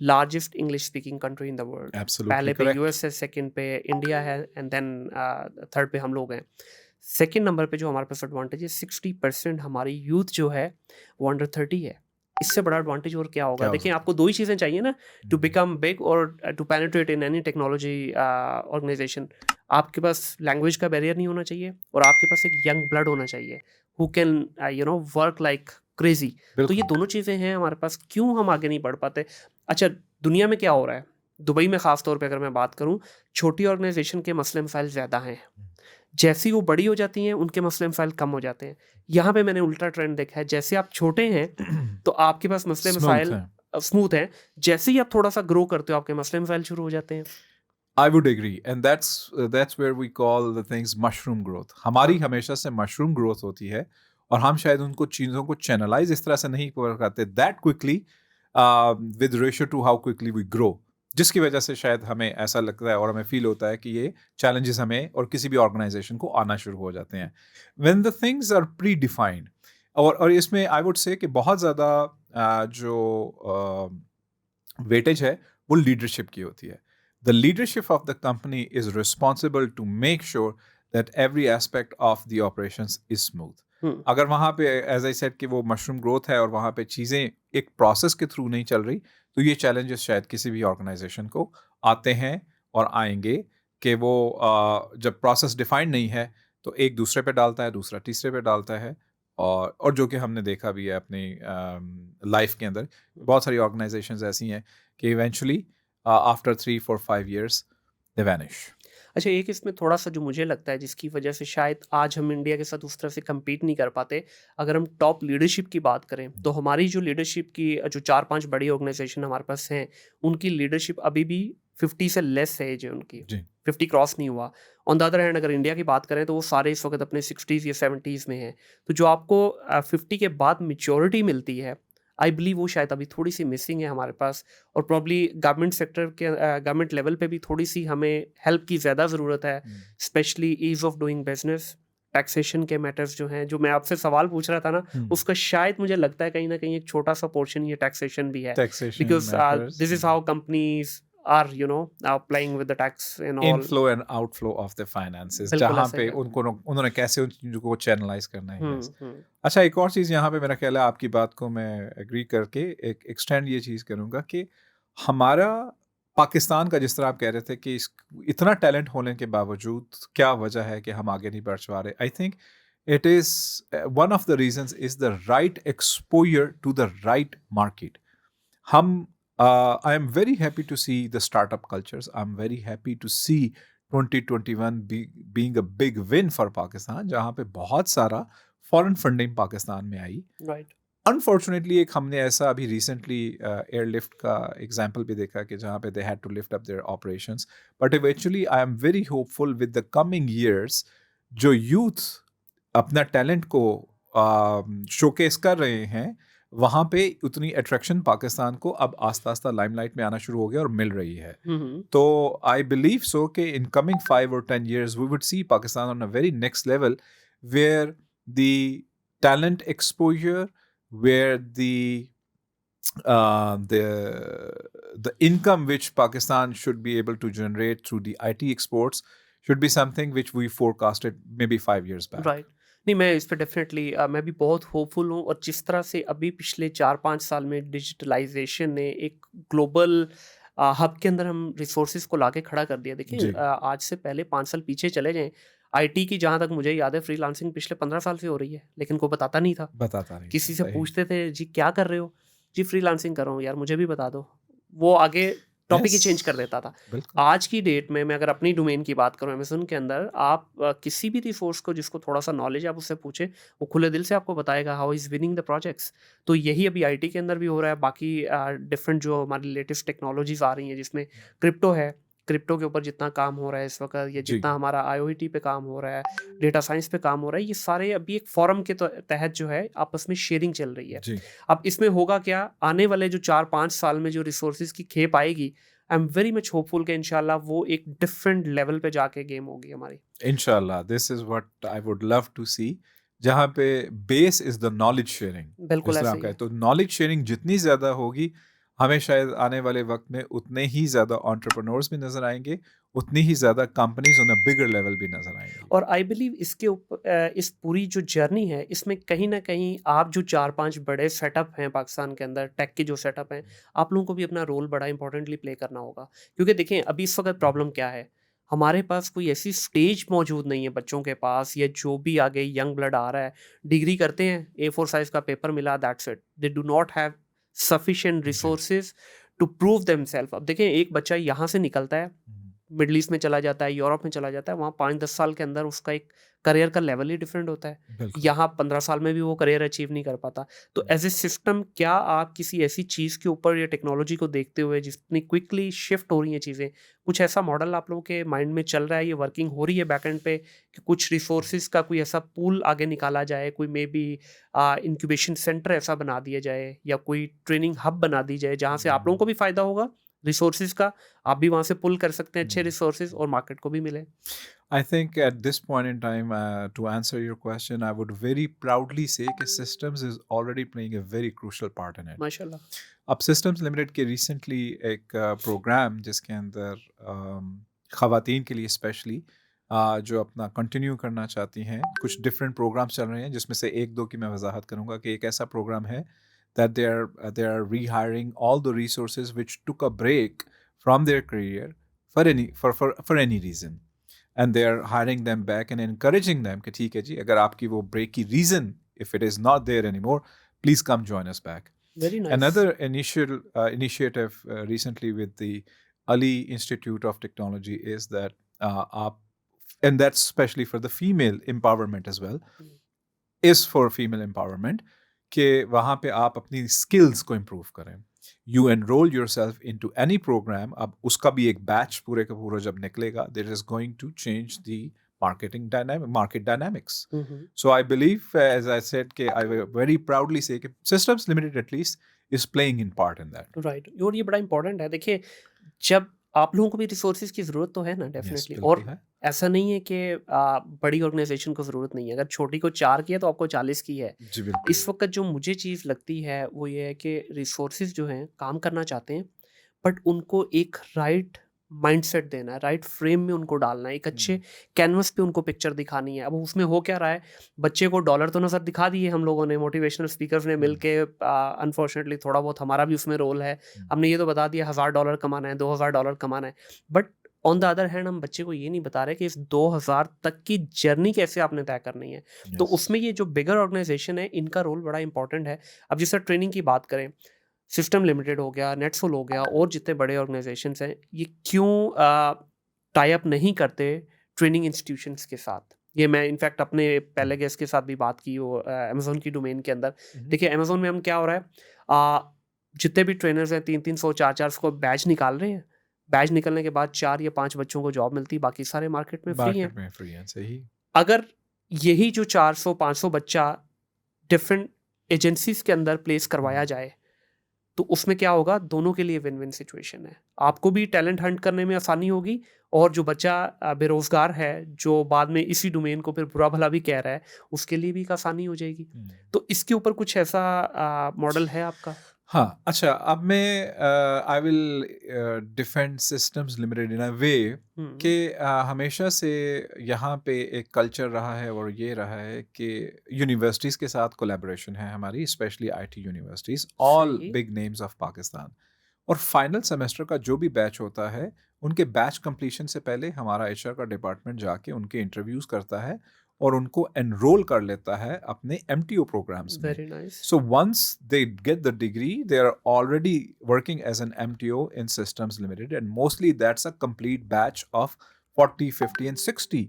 largest English speaking country in the world. Absolutely पहले पे correct. यूएस है, सेकंड पे इंडिया है, एंड देन थर्ड पे हम लोग हैं। सेकंड नंबर पे जो हमारे पास एडवांटेज है, 60% हमारी यूथ जो है वो अंडर 30 है। इससे बड़ा एडवांटेज और क्या होगा। क्या हो देखिए सकता आपको दो ही चीज़ें चाहिए ना, टू है? बिकम बिग और to penetrate in any technology organisation. आपके पास लैंग्वेज का बैरियर नहीं होना चाहिए, और आपके पास एक यंग ब्लड होना चाहिए who can work like crazy. तो ये बिल्कुल। दोनों चीज़ें हैं हमारे पास, क्यों हम आगे नहीं बढ़ पाते। अच्छा, दुनिया में क्या हो रहा है, दुबई में ख़ास तौर पे अगर मैं बात करूं, छोटी ऑर्गेनाइजेशन के मसले मसाइल ज़्यादा हैं। जैसी वो बड़ी हो जाती हैं उनके मसले मसाइल कम हो जाते हैं। यहाँ पे मैंने उल्टा ट्रेंड देखा है, जैसे आप छोटे हैं तो आपके पास मसले Smooth मसाइल है। स्मूथ हैं, जैसे ही आप थोड़ा सा ग्रो करते हो आपके मसले मसाइल शुरू हो जाते हैं। I would agree, and that's where we call the things mushroom growth. हमारी हाँ, हमेशा से mushroom growth होती है, और हम शायद उनको चीज़ों को channelize इस तरह से नहीं कर पाते that quickly with ratio to how quickly we grow. जिसकी वजह से शायद हमें ऐसा लगता है और हमें फील होता है कि ये challenges हमें और किसी भी organization को आना शुरू हो जाते हैं when the things are predefined. और इसमें I would say कि बहुत ज़्यादा जो वेटेज है वो लीडरशिप की होती है. The leadership of the company is responsible to make sure that every aspect of the operations is smooth. हम्म, अगर वहाँ पे एज आई सेड कि वो मशरूम ग्रोथ है और वहाँ पे चीज़ें एक प्रोसेस के थ्रू नहीं चल रही, तो ये चैलेंजेस शायद किसी भी ऑर्गेनाइजेशन को आते हैं और आएंगे कि वो जब प्रोसेस डिफाइंड नहीं है तो एक दूसरे पे डालता है, दूसरा तीसरे पे डालता है, और जो कि हमने देखा भी है अपनी लाइफ के अंदर बहुत सारी ऑर्गेनाइजेशंस ऐसी हैं कि eventually after 3 4 5 years they vanish. अच्छा, एक इसमें थोड़ा सा जो मुझे लगता है जिसकी वजह से शायद आज हम इंडिया के साथ उस तरह से compete नहीं कर पाते, अगर हम टॉप लीडरशिप की बात करें तो हमारी जो लीडरशिप की जो 4-5 बड़ी ऑर्गेनाइजेशन हमारे पास हैं, उनकी लीडरशिप अभी भी 50 से लेस एज है उनकी, जी 50 क्रॉस नहीं हुआ। ऑन द अदर हैंड अगर इंडिया की बात करें तो वो सारे इस वक्त अपने 60s या 70s में हैं। तो जो आपको 50 के बाद मेच्योरिटी मिलती है, आई बिलीव वो शायद अभी थोड़ी सी मिसिंग है हमारे पास। और प्रॉब्ली गवर्नमेंट सेक्टर के गवर्नमेंट लेवल पे भी थोड़ी सी हमें हेल्प की ज़्यादा ज़रूरत है, specially ease of doing business, taxation के मैटर्स जो हैं, जो मैं आपसे सवाल पूछ रहा था ना, उसका शायद मुझे लगता है कहीं ना कहीं एक छोटा सा पोर्शन ये टैक्सेशन भी है, taxation because matters. This is how companies are playing with the tax and all. Inflow and outflow of the finances, बिल्कुल जहाँ ऐसा ही पे लगता है। उन्होंने कैसे उन चीज़ों को चैनलाइज करना है. Yes. हम्म। अच्छा, एक और चीज़ यहाँ पे मेरा ख्याल है, आपकी बात को मैं एग्री करके एक एक्सटेंड ये चीज़ करूँगा कि हमारा पाकिस्तान का, जिस तरह आप कह रहे थे कि इतना टैलेंट होने के बावजूद क्या वजह है कि हम आगे नहीं बढ़ पा रहे. I think it is one of the reasons is the right exposure to the right market. हम I am very happy to see the startup cultures. I'm very happy to see 2021 being a big win for Pakistan, जहाँ पे बहुत सारा foreign funding Pakistan में आई. Right. Unfortunately एक हमने ऐसा अभी रिसेंटली एयरलिफ्ट का एग्जांपल भी देखा कि जहाँ पे they had to lift up their operations, but eventually I am very hopeful with the coming years जो यूथ अपना टैलेंट को शोकेस कर रहे हैं, वहाँ पे उतनी अट्रैक्शन पाकिस्तान को अब आस्ता आस्ता लाइमलाइट में आना शुरू हो गया और मिल रही है. तो आई बिलीव सो कि in coming 5 or 10 years we would see Pakistan on a very next level where the talent exposure, where the income which Pakistan should be able to generate through the IT exports should be something which we forecasted maybe 5 years back. Right. नहीं, मैं इस पे definitely मैं भी बहुत hopeful हूँ, और जिस तरह से अभी पिछले 4-5 साल में डिजिटलाइजेशन ने एक ग्लोबल हब के अंदर हम रिसोर्सेज को लाके खड़ा कर दिया। देखिए जी. आज से पहले 5 साल पीछे चले जाएं, आईटी की जहाँ तक मुझे याद है फ्रीलांसिंग पिछले 15 साल से हो रही है, लेकिन कोई बताता नहीं था। बताता नहीं किसी था, से सही. पूछते थे जी क्या कर रहे हो, जी फ्रीलांसिंग कर रहा हूँ, यार मुझे भी बता दो, वो आगे टॉपिक ही Yes, चेंज कर देता था। बिल्कुल. आज की डेट में मैं अगर अपनी डोमेन की बात करूं, अमेज़न के अंदर आप किसी भी रिसोर्स को जिसको थोड़ा सा नॉलेज है आप उससे पूछें, वो खुले दिल से आपको बताएगा how is winning the projects. तो यही अभी आईटी के अंदर भी हो रहा है। बाकी डिफरेंट जो हमारी लेटेस्ट टेक्नोलॉजीज आ रही हैं जिसमें क्रिप्टो है, क्रिप्टो के ऊपर जितना काम हो रहा है इस वक्त, या जी जितना हमारा आईओटी पे काम हो रहा है, डेटा साइंस पे काम हो रहा है, ये सारे अभी एक फोरम के तहत जो है आपस में शेयरिंग चल रही है। जी अब इसमें होगा क्या, आने वाले जो 4-5 साल में जो रिसोर्सेज की खेप आएगी, आई एम वेरी मच होपफुल कि इंशाल्लाह वो एक डिफरेंट लेवल पे जाके गेम होगी हमारी। इंशाल्लाह this is what I would love to see, जहाँ पे base is the knowledge sharing बिल्कुल ऐसा इस्लाम ही का है। है। तो नॉलेज शेयरिंग जितनी ज़्यादा होगी, हमें शायद आने वाले वक्त में उतने ही ज़्यादा एंटरप्रेन्योर्स भी नज़र आएंगे, उतनी ही ज़्यादा companies on a bigger level भी नज़र आएंगी। और आई बिलीव इसके ऊपर इस पूरी जो जर्नी है इसमें कहीं ना कहीं आप जो 4-5 बड़े सेटअप हैं पाकिस्तान के अंदर, टेक के जो सेटअप हैं, आप लोगों को भी अपना रोल बड़ा इंपॉर्टेंटली प्ले करना होगा। क्योंकि देखें अभी इस वक्त प्रॉब्लम क्या है, हमारे पास कोई ऐसी स्टेज मौजूद नहीं है बच्चों के पास, या जो भी आगे यंग ब्लड आ रहा है, डिग्री करते हैं, A4 साइज का पेपर मिला, that's it, they do not have sufficient जी रिसोर्सेज टू प्रूव देमसेल्फ। अब देखें एक बच्चा यहाँ से निकलता है, मिडल ईस्ट में चला जाता है, यूरोप में चला जाता है, वहाँ 5-10 साल के अंदर उसका एक करियर का लेवल ही डिफरेंट होता है। बिल्कुल। यहाँ 15 साल में भी वो करियर अचीव नहीं कर पाता। तो एज़ ए सिस्टम क्या आप किसी ऐसी चीज़ के ऊपर या टेक्नोलॉजी को देखते हुए जितनी क्विकली शिफ्ट हो रही हैं चीज़ें, कुछ ऐसा मॉडल आप लोगों के माइंड में चल रहा है, ये वर्किंग हो रही है बैकएंड पे, कि कुछ रिसोर्सेज़ का कोई ऐसा पूल आगे निकाला जाए, कोई मेबी इंक्यूबेशन सेंटर ऐसा बना दिया जाए, या कोई ट्रेनिंग हब बना दी जाए, जहाँ से आप लोगों को भी फ़ायदा होगा रिसोर्सेज़ का, आप भी वहाँ से पुल कर सकते हैं अच्छे रिसोर्सेज, और मार्केट को भी मिले। I think at this point in time, to answer your question, I would very proudly say that systems is already playing a very crucial part in it. माशाल्लाह। अब systems limited के recently एक programme जिसके अंदर ख़वातीन के लिए specially जो अपना कंटिन्यू करना चाहती हैं, कुछ डिफरेंट प्रोग्राम्स चल रहे हैं, जिसमें से एक दो की मैं वजाहत करूंगा कि एक ऐसा प्रोग्राम है that they are rehiring all the resources which took a break from their career for any reason, and they are hiring them back and encouraging them कि ठीक है जी, अगर आपकी वो break की reason if it is not there anymore, please come join us back. Very nice. Another initiative recently with the Ali Institute of Technology is that and that's especially for the female empowerment as well, is for female empowerment, कि वहाँ पे आप अपनी skills को improve करें. You enroll yourself into any program, अब उसका भी एक batch पूरे का पूरा जब निकलेगा, that is going to change the market dynamics. So I believe, as I said, कि I will very proudly say कि Systems Limited at least is playing in part in that. Right, और ये बड़ा इंपॉर्टेंट है। देखिए जब आप लोगों को भी रिसोर्सेज की ज़रूरत तो है ना, Yes, डेफिनेटली। बिल्कुल और है. ऐसा नहीं है कि बड़ी ऑर्गेनाइजेशन को ज़रूरत नहीं है, अगर छोटी को 4 की है तो आपको 40 की है। जी बिल्कुल. इस वक्त जो मुझे चीज़ लगती है वो ये है कि रिसोर्सेज जो हैं काम करना चाहते हैं, बट उनको एक राइट माइंडसेट देना है, राइट फ्रेम में उनको डालना है, एक अच्छे कैनवस पे उनको पिक्चर दिखानी है। अब उसमें हो क्या रहा है, बच्चे को डॉलर तो नज़र दिखा दिए हम लोगों ने, मोटिवेशनल स्पीकर्स ने मिल के, अनफॉर्चुनेटली थोड़ा बहुत हमारा भी उसमें रोल है। हमने ये तो बता दिया $1000 कमाना है, $2000 कमाना है, but on the other hand हम बच्चे को ये नहीं बता रहे कि इस 2000 तक की जर्नी कैसे आपने तय करनी है। तो Yes. उसमें ये जो बिगर ऑर्गेनाइजेशन है इनका रोल बड़ा इंपॉर्टेंट है। अब जैसे ट्रेनिंग की बात करें, सिस्टम लिमिटेड हो गया, नेटसोल हो गया, और जितने बड़े ऑर्गेनाइजेशंस हैं, ये क्यों टाई अप नहीं करते ट्रेनिंग इंस्टीट्यूशंस के साथ? ये मैं इनफैक्ट अपने पहले गेस्ट के साथ भी बात की, वो अमेजोन की डोमेन के अंदर। देखिए अमेजोन में हम क्या हो रहा है, जितने भी ट्रेनर्स हैं 300 400 को बैच निकाल रहे हैं, बैच निकलने के बाद 4 या 5 बच्चों को जॉब मिलती है, बाकी सारे मार्केट में फ्री हैं। मार्केट में फ्री है, सही. अगर यही जो 400-500 बच्चा डिफरेंट एजेंसीज के अंदर प्लेस करवाया जाए, तो उसमें क्या होगा, दोनों के लिए विन विन सिचुएशन है। आपको भी टैलेंट हंट करने में आसानी होगी, और जो बच्चा बेरोजगार है, जो बाद में इसी डोमेन को फिर बुरा भला भी कह रहा है, उसके लिए भी एक आसानी हो जाएगी। तो इसके ऊपर कुछ ऐसा मॉडल है आपका? हाँ, अच्छा, अब मैं I will defend Systems Limited in a way कि हमेशा से यहाँ पे एक कल्चर रहा है, और ये रहा है कि यूनिवर्सिटीज़ के साथ कोलैबोरेशन है हमारी, स्पेशली आईटी यूनिवर्सिटीज़, ऑल सही। Big names of Pakistan. और फाइनल सेमेस्टर का जो भी बैच होता है, उनके बैच कंप्लीशन से पहले हमारा एचआर का डिपार्टमेंट जाके उनके इंटरव्यूज़ करता है और उनको एनरोल कर लेता है अपने एमटीओ प्रोग्राम्स में. Very nice. So once they get the degree, they are already working as an MTO in Systems Limited, and mostly that's a complete batch of 40, 50 and 60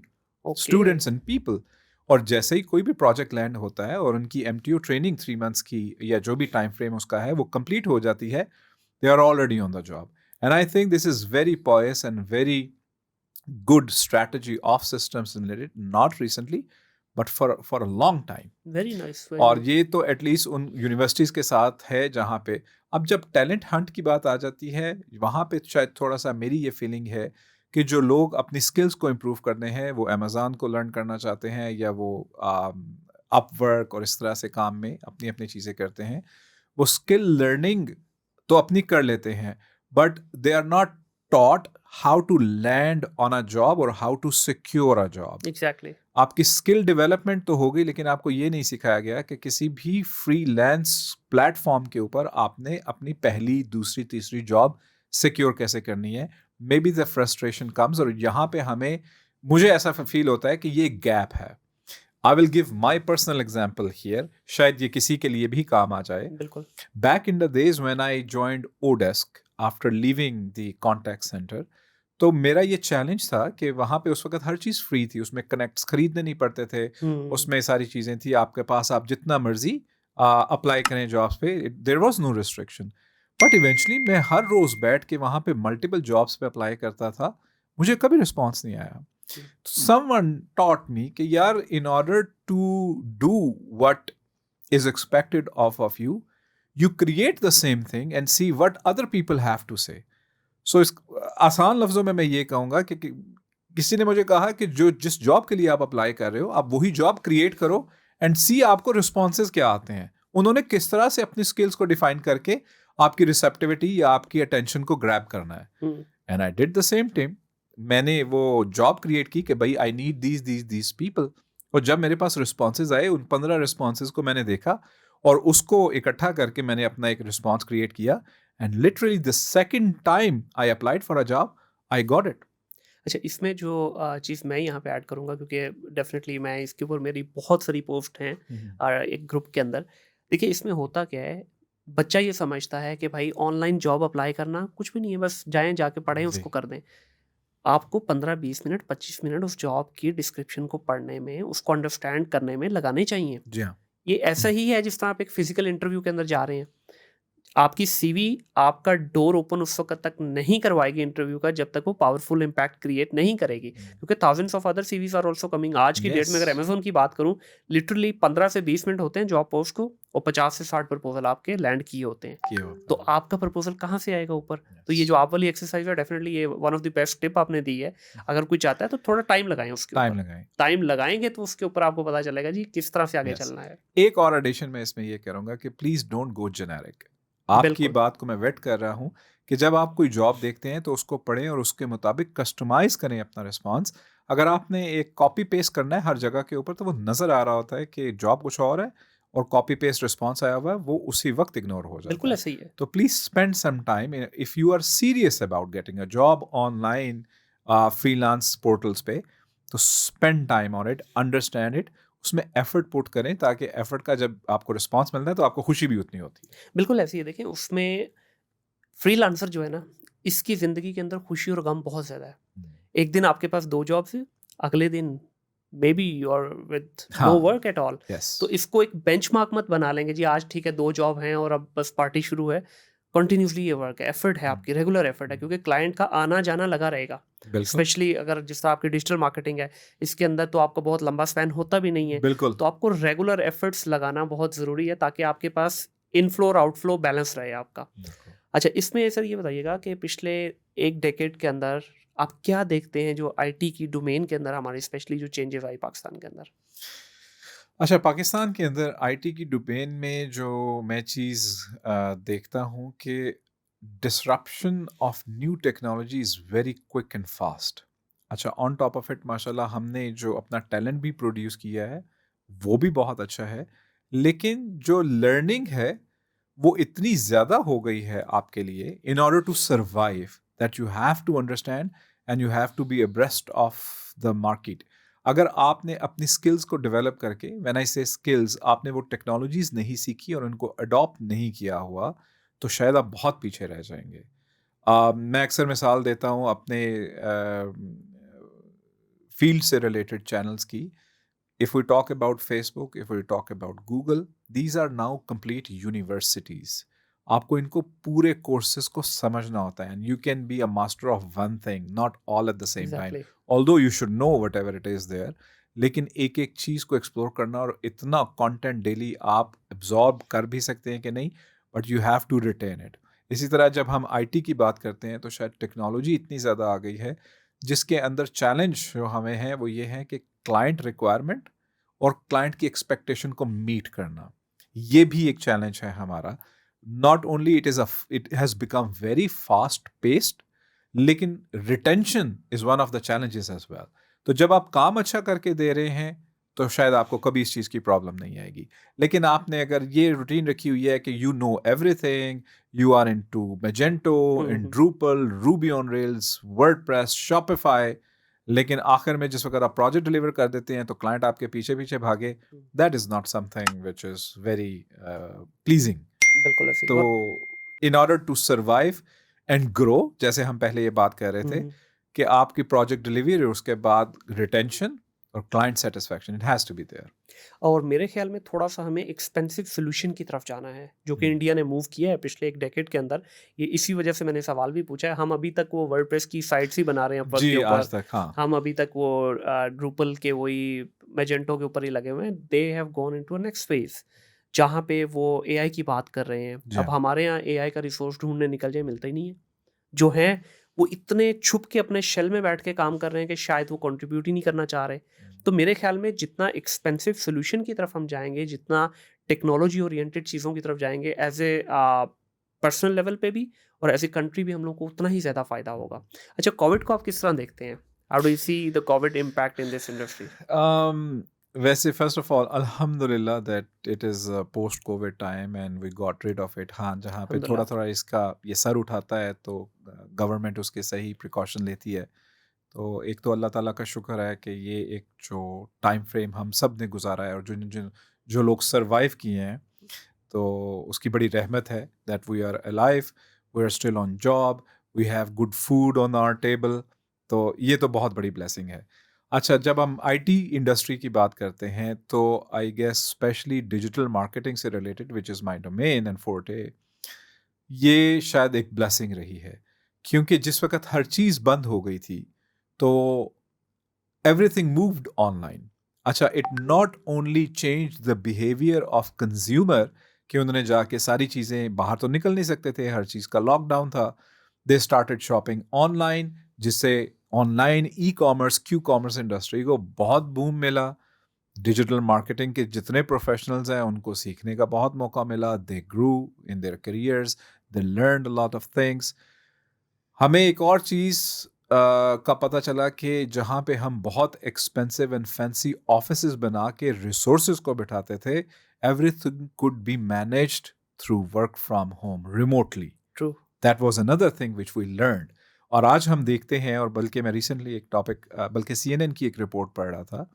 students and people. और जैसे ही कोई भी project land होता है और उनकी MTO training 3 months की या जो भी टाइम फ्रेम उसका है वो कंप्लीट हो जाती है, they are already on the job. And I think this is very pious and very good strategy of systems limited, not recently, but for a long time. Very nice, very और nice. ये तो at least उन universities के साथ है जहाँ पे अब जब टैलेंट हंट की बात आ जाती है, वहाँ पे शायद थोड़ा-सा मेरी ये फीलिंग है कि जो लोग अपनी स्किल्स को इम्प्रूव करने हैं, वो अमेज़न को लर्न करना चाहते हैं या वो अपवर्क और इस तरह से काम में अपनी-अपनी चीज़ें करते हैं। वो स्किल लर्निंग तो अपनी कर लेते हैं, but they are not taught how to land on a job और how to secure a job. Exactly. आपकी स्किल डेवलपमेंट तो हो गई, लेकिन आपको ये नहीं सिखाया गया कि किसी भी फ्रीलांस प्लेटफॉर्म के ऊपर आपने अपनी पहली, दूसरी, तीसरी जॉब सिक्योर कैसे करनी है। May be the frustration comes, और यहाँ पे हमें मुझे ऐसा फील होता है कि ये गैप है। I will give my personal example here, शायद ये किसी के लिए भी काम आ जाए। बिल्कुल। Back in the days when I joined Odesk after leaving the contact center, तो मेरा ये चैलेंज था कि वहाँ पे उस वक़्त हर चीज़ फ्री थी, उसमें कनेक्ट्स खरीदने नहीं पड़ते थे, उसमें सारी चीज़ें थी आपके पास, आप जितना मर्ज़ी अप्लाई करें जॉब्स पे, there was no restriction. But eventually मैं हर रोज़ बैठ के वहाँ पे मल्टीपल जॉब्स पे अप्लाई करता था, मुझे कभी रिस्पॉन्स नहीं आया। समवन टॉट मी कि यार, in order to do what is expected of you, you create the same thing and see what other people have to say. So इस आसान लफ्जों में मैं ये कहूँगा कि किसी ने मुझे कहा कि जो जिस जॉब के लिए आप अप्लाई कर रहे हो, आप वही जॉब क्रिएट करो एंड सी आपको रिस्पॉन्सेज क्या आते हैं। उन्होंने किस तरह से अपनी स्किल्स को डिफाइन करके आपकी रिसेप्टिविटी या आपकी अटेंशन को ग्रैब करना है। And I did the same thing. मैंने वो जॉब क्रिएट की कि भाई आई नीड दीज पीपल, और जब मेरे पास रिस्पॉन्सेज आए, उन 15 रिस्पॉन्सेज को मैंने देखा और उसको इकट्ठा करके मैंने अपना एक रिस्पॉन्स क्रिएट किया, and literally the second time I applied for a job, I got it. अच्छा, इसमें जो चीज़ मैं यहाँ पे ऐड करूँगा, क्योंकि डेफिनेटली मैं इसके ऊपर मेरी बहुत सारी पोस्ट हैं एक ग्रुप के अंदर। देखिए, इसमें होता क्या है, बच्चा ये समझता है कि भाई ऑनलाइन जॉब अप्लाई करना कुछ भी नहीं है, बस जाएँ, जाके पढ़ें, जी। उसको कर दें। आपको 15-20 मिनट, 25 मिनट उस जॉब की डिस्क्रिप्शन को पढ़ने में, उसको अंडरस्टैंड करने में लगाने चाहिए। जी हाँ। ये ऐसा ही है जिस तरह आप एक फिजिकल इंटरव्यू के अंदर जा रहे हैं। आपकी सीवी आपका डोर ओपन उस वक़्त तक नहीं करवाएगी इंटरव्यू का, जब तक वो पावरफुल इम्पैक्ट क्रिएट नहीं करेगी। क्योंकि thousands of other CVs are also coming. आज की डेट में अगर यस। अमेज़न की बात करूँ, लिटरली 15 से 20 मिनट होते हैं जॉब पोस्ट को, और 50 से 60 प्रपोज़ल आपके लैंड किए होते हैं। किए होते तो हैं। आपका प्रपोज़ल कहाँ से आएगा ऊपर? तो ये Yes. जो आप वाली एक्सरसाइज़ है, डेफिनिटली ये one of the best tip आपने दी है। अगर कोई चाहता है तो थोड़ा टाइम लगाएँ उसके टाइम ऊपर। लगाएं। टाइम लगाएँगे तो उसके ऊपर आपको पता चलेगा जी किस तरह से आगे यस। चलना है। एक और एडिशन मैं इसमें ये करूँगा कि प्लीज़ डोंट गो जेनेरिक। आपकी बिल्कुल। बात को मैं वेट कर रहा हूँ कि जब आप कोई जॉब देखते हैं तो उसको पढ़ें और उसके मुताबिक कस्टमाइज़ करें अपना रिस्पॉन्स। अगर आपने एक कॉपी पेस्ट करना है हर जगह के ऊपर, तो वो नज़र आ रहा होता है कि जॉब कुछ और है और कॉपी पेस्ट रिस्पॉन्स आया हुआ है, वो उसी वक्त इग्नोर हो जाता बिल्कुल है। ऐसा ही है। तो please spend some time, if you are serious about getting a job online freelance portals पे, तो spend time on it, understand it, उसमें एफर्ट पुट करें, ताकि एफर्ट का जब आपको रिस्पॉन्स मिलता है तो आपको खुशी भी उतनी होती है। बिल्कुल ऐसे ही है। देखिए, उसमें फ्रीलांसर जो है ना, इसकी ज़िंदगी के अंदर खुशी और गम बहुत ज़्यादा है। एक दिन आपके पास 2 जॉब्स हैं, अगले दिन maybe you are with no हाँ। Work at all. यस। तो इसको एक बेंचमार्क मत बना लेंगे जी, आज ठीक है 2 जॉब हैं और अब बस पार्टी शुरू है। कंटिन्यूअसली ये वर्क है, एफर्ट है आपकी, रेगुलर एफर्ट है, क्योंकि क्लाइंट का आना-जाना लगा रहेगा। बिल्कुल। स्पेशली अगर जिस तरह आपकी डिजिटल मार्केटिंग है, इसके अंदर तो आपका बहुत लंबा स्पैन होता भी नहीं है। बिल्कुल। तो आपको रेगुलर एफर्ट्स लगाना बहुत ज़रूरी है, ताकि आपके पास इनफ्लो और आउटफ्लो बैलेंस रहे आपका। बिल्कुल। अच्छा, इसमें सर ये बताइएगा कि पिछले 1 डेकेड के अंदर आप क्या देखते हैं जो आईटी की डोमेन के अंदर हमारी स्पेशली जो चेंजेस आई पाकिस्तान के अंदर? अच्छा, पाकिस्तान के अंदर आईटी की डोमेन में जो मैं चीज़ देखता हूँ कि disruption of new technology is very quick and fast. अच्छा, ऑन टॉप ऑफ इट माशाल्लाह हमने जो अपना टैलेंट भी प्रोड्यूस किया है, वो भी बहुत अच्छा है। लेकिन जो लर्निंग है, वो इतनी ज़्यादा हो गई है आपके लिए, in order to survive, that you have to understand and you have to be abreast of the market. अगर आपने अपनी स्किल्स को डेवलप करके, व्हेन आई से स्किल्स, आपने वो टेक्नोलॉजीज नहीं सीखी और उनको अडॉप्ट नहीं किया हुआ, तो शायद आप बहुत पीछे रह जाएंगे। मैं अक्सर मिसाल देता हूँ अपने फील्ड से रिलेटेड चैनल्स की। If we talk about Facebook, if we talk about Google, these are now complete universities. आपको इनको पूरे कोर्सेज को समझना होता है, and you can be a master of one thing, not all at the same time, exactly. Although you should know whatever it is there, लेकिन एक एक चीज़ को एक्सप्लोर करना, और इतना कंटेंट डेली आप एब्जॉर्ब कर भी सकते हैं कि नहीं, but you have to retain it. इसी तरह जब हम आईटी की बात करते हैं तो शायद टेक्नोलॉजी इतनी ज़्यादा आ गई है जिसके अंदर चैलेंज जो हमें है वो ये है कि क्लाइंट रिक्वायरमेंट और क्लाइंट की एक्सपेक्टेशन को मीट करना, ये भी एक चैलेंज है हमारा। Not only it has become very fast paced, लेकिन retention is one of the challenges as well. तो जब आप काम अच्छा करके दे रहे हैं तो शायद आपको कभी इस चीज़ की प्रॉब्लम नहीं आएगी, लेकिन आपने अगर ये रूटीन रखी हुई है कि you know everything, you are into Magento, in hmm. Drupal, Ruby on Rails, WordPress, Shopify, लेकिन आखिर में जिस वक्त आप प्रोजेक्ट डिलीवर कर देते हैं तो क्लाइंट आपके पीछे पीछे भागे, that is not something which is very pleasing. बिल्कुल ऐसे ही। तो और in order to survive and grow, जैसे हम पहले ये बात कर रहे थे कि आपकी प्रोजेक्ट डिलीवरी और उसके बाद रिटेंशन और client satisfaction, it has to be there. और मेरे ख्याल में थोड़ा-सा हमें एक्सपेंसिव सॉल्यूशन की तरफ जाना है, जो कि इंडिया ने मूव किया है पिछले 1 डेकेड के अंदर। ये इसी वजह से मैंने सवाल भी पूछा है। हम अभी तक वो वर्डप्रेस की साइट्स ही बना रहे हैं अपवर्क जी के ऊपर। आज तक, हाँ। हम अभी तक वो ड्रूपल के वही मैजेंटो के ऊपर ही लगे हुए हैं। They have gone into a next phase, जहाँ पे वो एआई की बात कर रहे हैं। जी अब हाँ। हमारे यहाँ एआई का रिसोर्स ढूँढने निकल जाए, मिलता ही नहीं है। जो हैं, वो इतने छुप के अपने शेल में बैठ के काम कर रहे हैं कि शायद वो कंट्रीब्यूट ही नहीं करना चाह रहे। तो मेरे ख्याल में जितना एक्सपेंसिव सॉल्यूशन की तरफ हम जाएँगे, जितना टेक्नोलॉजी ओरिएंटेड चीज़ों की तरफ जाएँगे एज़ ए पर्सनल लेवल पे भी और एज़ ए कंट्री भी हम लोग को उतना ही ज़्यादा फ़ायदा होगा। अच्छा, कोविड को आप किस तरह देखते हैं? How do you see the COVID impact in this industry? वैसे फर्स्ट ऑफ ऑल अल्हम्दुलिल्लाह that it is post COVID time and we got rid of it. हाँ, जहाँ पे थोड़ा अल्हम्दुलिल्लाह। थोड़ा इसका ये सर उठाता है तो गवर्नमेंट उसके सही प्रिकॉशन लेती है। तो एक तो अल्लाह ताला का शुक्र है कि ये एक जो टाइम फ्रेम हम सब ने गुजारा है और जिन जिन जो लोग सरवाइव किए हैं, तो उसकी बड़ी रहमत है that we are alive, we are still on job, we have good food on our table. तो ये तो बहुत बड़ी ब्लेसिंग है। अच्छा, जब हम आईटी इंडस्ट्री की बात करते हैं तो I guess specially digital marketing से related which is my domain and forte, ये शायद एक ब्लेसिंग रही है, क्योंकि जिस वक्त हर चीज़ बंद हो गई थी तो everything moved online. अच्छा, it not only changed the behavior of consumer कि उन्होंने जाके सारी चीज़ें, बाहर तो निकल नहीं सकते थे, हर चीज़ का लॉकडाउन था, they started shopping online, जिससे online e commerce Q commerce industry को बहुत बूम मिला। डिजिटल मार्केटिंग के जितने प्रोफेशनल्स हैं उनको सीखने का बहुत मौका मिला, they grew in their careers, they learned a lot of things. हमें एक और चीज़ का पता चला कि जहाँ पे हम बहुत एक्सपेंसिव एंड फैंसी ऑफिसेज बना के रिसोर्सेज को बिठाते थे, everything could be managed through work from home remotely. True. That was another thing which we learned. और आज हम देखते हैं, और बल्कि मैं रिसेंटली एक टॉपिक बल्कि सीएनएन की एक रिपोर्ट पढ़ रहा था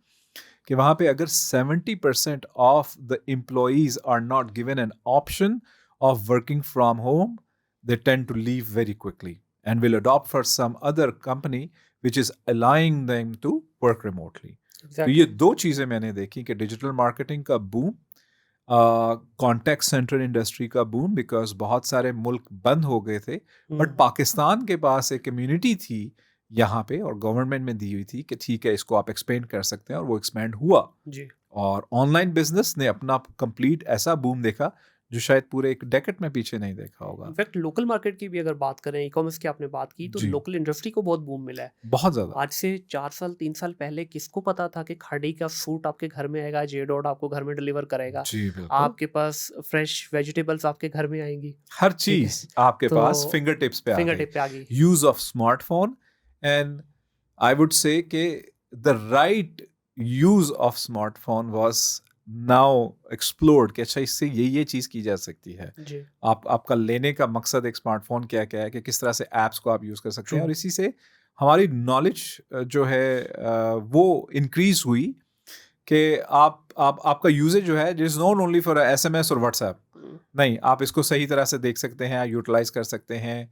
कि वहाँ पे अगर 70% of the employees are not given an option of working from home, they tend to leave very quickly and will adopt for some other company which is allowing them to work remotely. तो ये exactly. दो चीज़ें मैंने देखी कि digital marketing का boom, contact centre industry का boom, because बहुत सारे मुल्क बंद हो गए थे, बट पाकिस्तान के पास एक कम्युनिटी थी यहाँ पे और गवर्नमेंट में दी हुई थी कि ठीक है इसको आप एक्सपेंड कर सकते हैं, और वो एक्सपेंड हुआ। जी। और ऑनलाइन बिजनेस ने अपना कंप्लीट ऐसा बूम देखा जो शायद पूरे एक डेकेड में पीछे नहीं देखा होगा। इनफैक्ट लोकल मार्केट की भी अगर बात करें, ई-कॉमर्स की आपने बात की, तो जी, लोकल इंडस्ट्री को बहुत बूम मिला है। बहुत ज़्यादा। आज से 4 साल 3 साल पहले किसको पता था कि खाड़ी का सूट आपके घर में आएगा, जे डॉट आपको घर में डिलीवर करेगा। जी, बिल्कुल। आपके पास फ्रेश वेजिटेबल्स आपके घर में आएँगी, हर ठीक है? चीज़ आपके तो पास फिंगर टिप्स पे आ फिंगर गई। टिप पे आ गई। Use of smartphone, and I would say कि the right use of smartphone was now explored कि अच्छा इससे ये चीज़ की जा सकती है। जी, आपका लेने का मकसद एक स्मार्टफ़ोन क्या-क्या है कि किस तरह से ऐप्स को आप यूज़ कर सकते ट्रू। हैं, और इसी से हमारी नॉलेज जो है वो इंक्रीज़ हुई कि आपका यूज़ेज जो है it is not only for SMS और व्हाट्सएप। हुँ, नहीं, आप इसको सही तरह से देख सकते हैं, यूटिलाइज़ कर सकते हैं।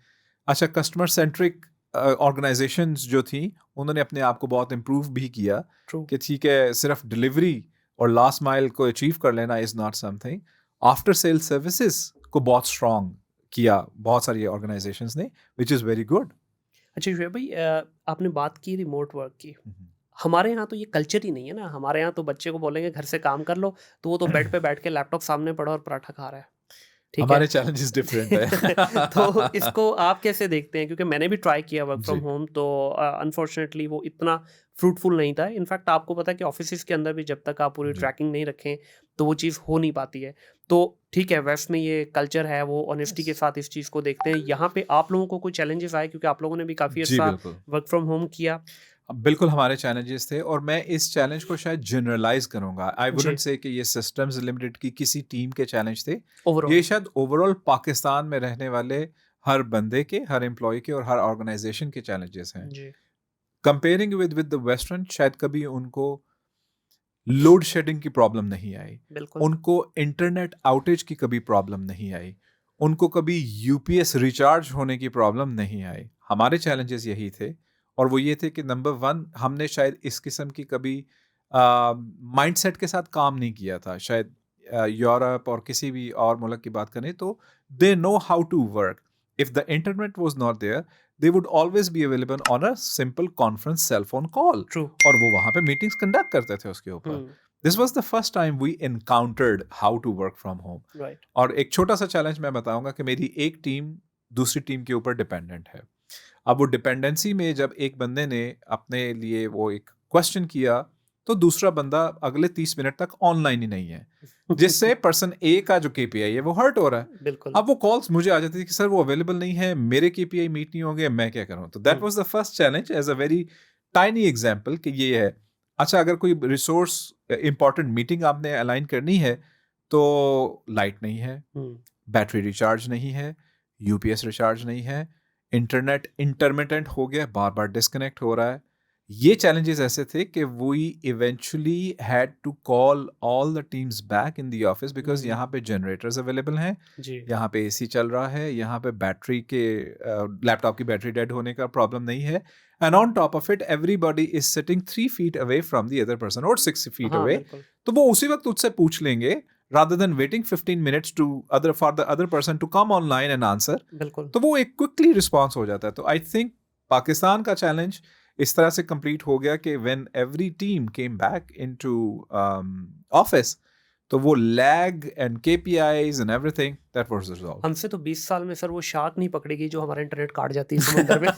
अच्छा, कस्टमर सेंट्रिक ऑर्गेनाइजेशंस जो थी उन्होंने अपने आप को बहुत इम्प्रूव भी किया ट्रू। कि ठीक है सिर्फ डिलीवरी और लास्ट माइल को अचीव कर लेना is not something. After sale services को बहुत स्ट्रॉन्ग किया बहुत सारी ऑर्गेनाइजेशंस ने, विच इज़ वेरी गुड। अच्छा शुएब भाई, आपने बात की रिमोट वर्क की। हमारे यहाँ तो ये कल्चर ही नहीं है ना। हमारे यहाँ तो बच्चे को बोलेंगे घर से काम कर लो, तो वो तो बेड पे बैठ के लैपटॉप सामने पड़ा और पराठा खा रहा है। ठीक है? हमारे चैलेंजेस डिफरेंट तो है। इसको आप कैसे देखते हैं? क्योंकि मैंने भी ट्राई किया वर्क फ्रॉम जी, होम, तो अनफॉर्चुनेटली वो इतना फ्रूटफुल नहीं था। इनफैक्ट आपको पता है कि ऑफिसेज़ के अंदर भी जब तक आप पूरी जी, ट्रैकिंग नहीं रखें, तो वो चीज़ हो नहीं पाती है। तो ठीक है, वेस्ट में ये कल्चर है, वो ऑनेस्टी के यस, साथ इस चीज़ को देखते हैं। यहाँ पे आप लोगों को कोई चैलेंजेस आए? क्योंकि आप लोगों ने भी काफ़ी जी अर्सा बिल्कुल। वर्क फ्रॉम होम किया। बिल्कुल हमारे चैलेंजेस थे और मैं इस चैलेंज को शायद जनरलाइज करूंगा। आई वुडंट जी, से कि ये सिस्टम्स लिमिटेड की किसी टीम के चैलेंज थे। ओवरऑल। ये शायद ओवरऑल पाकिस्तान में रहने वाले हर बंदे के, हर एम्प्लॉय के और हर ऑर्गेनाइजेशन के चैलेंजेस हैं। जी, कंपेयरिंग विद द वेस्टर्न, शायद कभी उनको लोड शेडिंग की प्रॉब्लम नहीं आई, बिल्कुल। उनको इंटरनेट आउटेज की कभी प्रॉब्लम नहीं आई, उनको कभी यूपीएस रिचार्ज होने की प्रॉब्लम नहीं आई। हमारे चैलेंजेस यही थे और वो ये थे कि नंबर वन, हमने शायद इस किस्म की कभी माइंडसेट के साथ काम नहीं किया था। शायद यूरोप और किसी भी और मुल्क की बात करें तो they know how to work. If the internet was not there, they would always be available on a simple conference cell phone call true. और वो वहां पे मीटिंग्स कंडक्ट करते थे उसके ऊपर। Hmm, this was the first time we encountered how to work from home. Right. और एक छोटा सा चैलेंज मैं बताऊंगा कि मेरी एक टीम दूसरी टीम के ऊपर डिपेंडेंट है। अब वो डिपेंडेंसी में जब एक बंदे ने अपने लिए वो एक क्वेश्चन किया, तो दूसरा बंदा अगले 30 मिनट तक ऑनलाइन ही नहीं है, जिससे पर्सन ए का जो केपीआई है वो हर्ट हो रहा है। बिल्कुल। अब वो कॉल्स मुझे आ जाती थी कि सर वो अवेलेबल नहीं है, मेरे केपीआई मीट नहीं होंगे, मैं क्या करूं। तो that hmm, was the first challenge as a very tiny example कि ये है। अच्छा, अगर कोई रिसोर्स इंपॉर्टेंट मीटिंग आपने अलाइन करनी है तो लाइट नहीं है, हुँ। बैटरी रिचार्ज नहीं है, यूपीएस रिचार्ज नहीं है, इंटरनेट इंटरमिटेंट हो गया, बार बार डिस्कनेक्ट हो रहा है। ये चैलेंजेस ऐसे थे कि we eventually had to call all the teams back in the office because hmm, यहाँ पे जनरेटर्स अवेलेबल हैं, जी, यहाँ पे एसी चल रहा है, यहाँ पे बैटरी के लैपटॉप की बैटरी डेड होने का प्रॉब्लम नहीं है। And on top of it everybody is sitting 3 feet away from the other person और 6 फीट हाँ, अवे। बिल्कुल, तो वो उसी वक्त तुझसे पूछ लेंगे rather than waiting 15 minutes to other for the other person to come online and answer। बिल्कुल। तो वो एक क्विकली रिस्पॉन्स हो जाता है। तो आई थिंक पाकिस्तान का चैलेंज इस तरह से कंप्लीट हो गया कि when every team came back into office, तो वो lag and KPIs and everything that was resolved. हमसे तो 20 साल में सर वो शार्क नहीं पकड़ेगी जो हमारा इंटरनेट काट जाती है समुंदर में।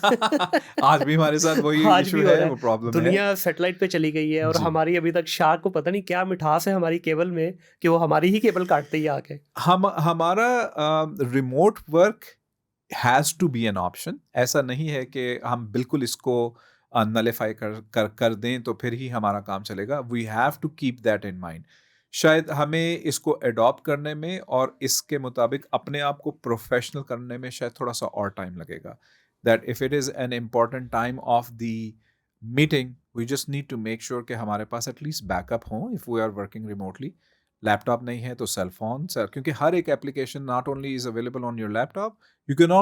आज भी हमारे साथ वही आज इशू भी हो है, रहा वो है। प्रॉब्लम है। दुनिया सैटेलाइट पे चली गई है और जी, हमारी अभी तक शार्क को पता नहीं क्या मिठास है हमारी केबल में कि वो हमारी ही केबल काटते ही आके। हम हमारा remote work has to be an option. ऐसा नहीं है कि हम बिल्कुल इसको नलिफाई कर दें तो फिर ही हमारा काम चलेगा। We have to keep that in mind. शायद हमें इसको अडॉप्ट करने में और इसके मुताबिक अपने आप को प्रोफेशनल करने में शायद थोड़ा सा और टाइम लगेगा। That if it is an important time of the meeting, we just need to make sure कि हमारे पास एटलीस्ट बैकअप हो if we are working remotely. Laptop नहीं है तो सेल फोन सर, क्योंकि हर एक application not only is available on your laptop, you can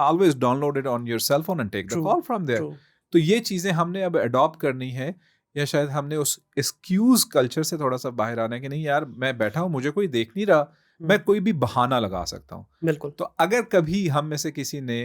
always download it on your cell phone and take the true, call from there। True. तो ये चीज़ें हमने अब अडॉप्ट करनी है, या शायद हमने उस एक्सक्यूज कल्चर से थोड़ा सा बाहर आना है कि नहीं यार मैं बैठा हूँ, मुझे कोई देख नहीं रहा, मैं हुँ, कोई भी बहाना लगा सकता हूँ। बिल्कुल। तो अगर कभी हम में से किसी ने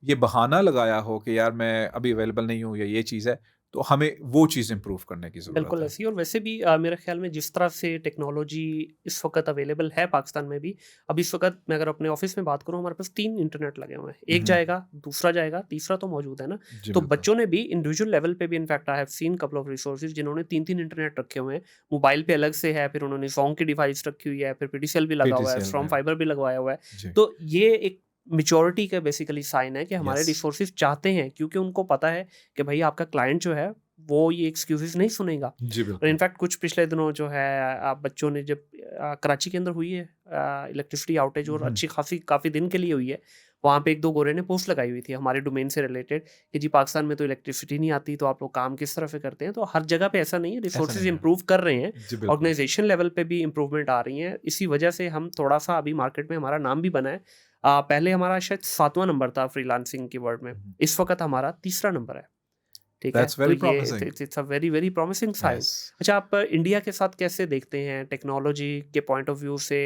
ये बहाना लगाया हो कि यार मैं अभी अवेलेबल नहीं हूँ या ये चीज़ है, तो हमें वो चीज़ इम्प्रूव करने की ज़रूरत बिल्कुल है। ऐसी। और वैसे भी मेरे ख्याल में जिस तरह से टेक्नोलॉजी इस वक्त अवेलेबल है पाकिस्तान में भी, अब इस वक्त मैं अगर अपने ऑफिस में बात करूं, हमारे पास 3 इंटरनेट लगे हुए हैं। एक हम्म, जाएगा, दूसरा जाएगा, तीसरा तो मौजूद है ना। जी तो बिल्कुल। बच्चों ने भी इंडिविजुअल लेवल पे भी, in fact I have scene couple of resources जिन्होंने 3-3 इंटरनेट रखे हुए हैं। मोबाइल पे अलग से है, फिर उन्होंने सॉन्ग की डिवाइस रखी हुई है, फिर पीटीसीएल भी लगा हुआ है, पीटीसीएल स्ट्रॉम में। फाइबर भी लगवाया हुआ है। जी, तो ये एक मैच्योरिटी का बेसिकली साइन है कि हमारे यस, रिसोर्सेज चाहते हैं, क्योंकि उनको पता है कि भाई आपका क्लाइंट जो है वो ये एक्सक्यूजेस नहीं सुनेगा। जी और बिल्कुल। इनफैक्ट कुछ पिछले दिनों जो है बच्चों ने जब कराची के अंदर हुई है इलेक्ट्रिसिटी आउटेज, और हम्म, अच्छी खासी काफ़ी दिन के लिए हुई है। वहाँ पे 1-2 गोरे ने पोस्ट लगाई हुई थी हमारे डोमेन से रिलेटेड कि जी पाकिस्तान में तो इलेक्ट्रिसिटी नहीं आती, तो आप लोग काम किस तरह से करते हैं। तो हर जगह पे ऐसा नहीं है, ऐसा रिसोर्सेज नहीं है। इंप्रूव कर रहे हैं। जी बिल्कुल। ऑर्गेनाइजेशन लेवल पे भी इंप्रूवमेंट आ रही हैं। इसी वजह से हम थोड़ा सा अभी मार्केट में हमारा नाम भी बना है। पहले हमारा शायद 7वां नंबर था फ्रीलांसिंग की वर्ल्ड में, इस वक्त हमारा तीसरा नंबर है। ठीक है? दैट्स तो वेरी ये promising. It's a very, very promising sign. Yes. अच्छा, आप इंडिया के साथ कैसे देखते हैं टेक्नोलॉजी के पॉइंट ऑफ व्यू से?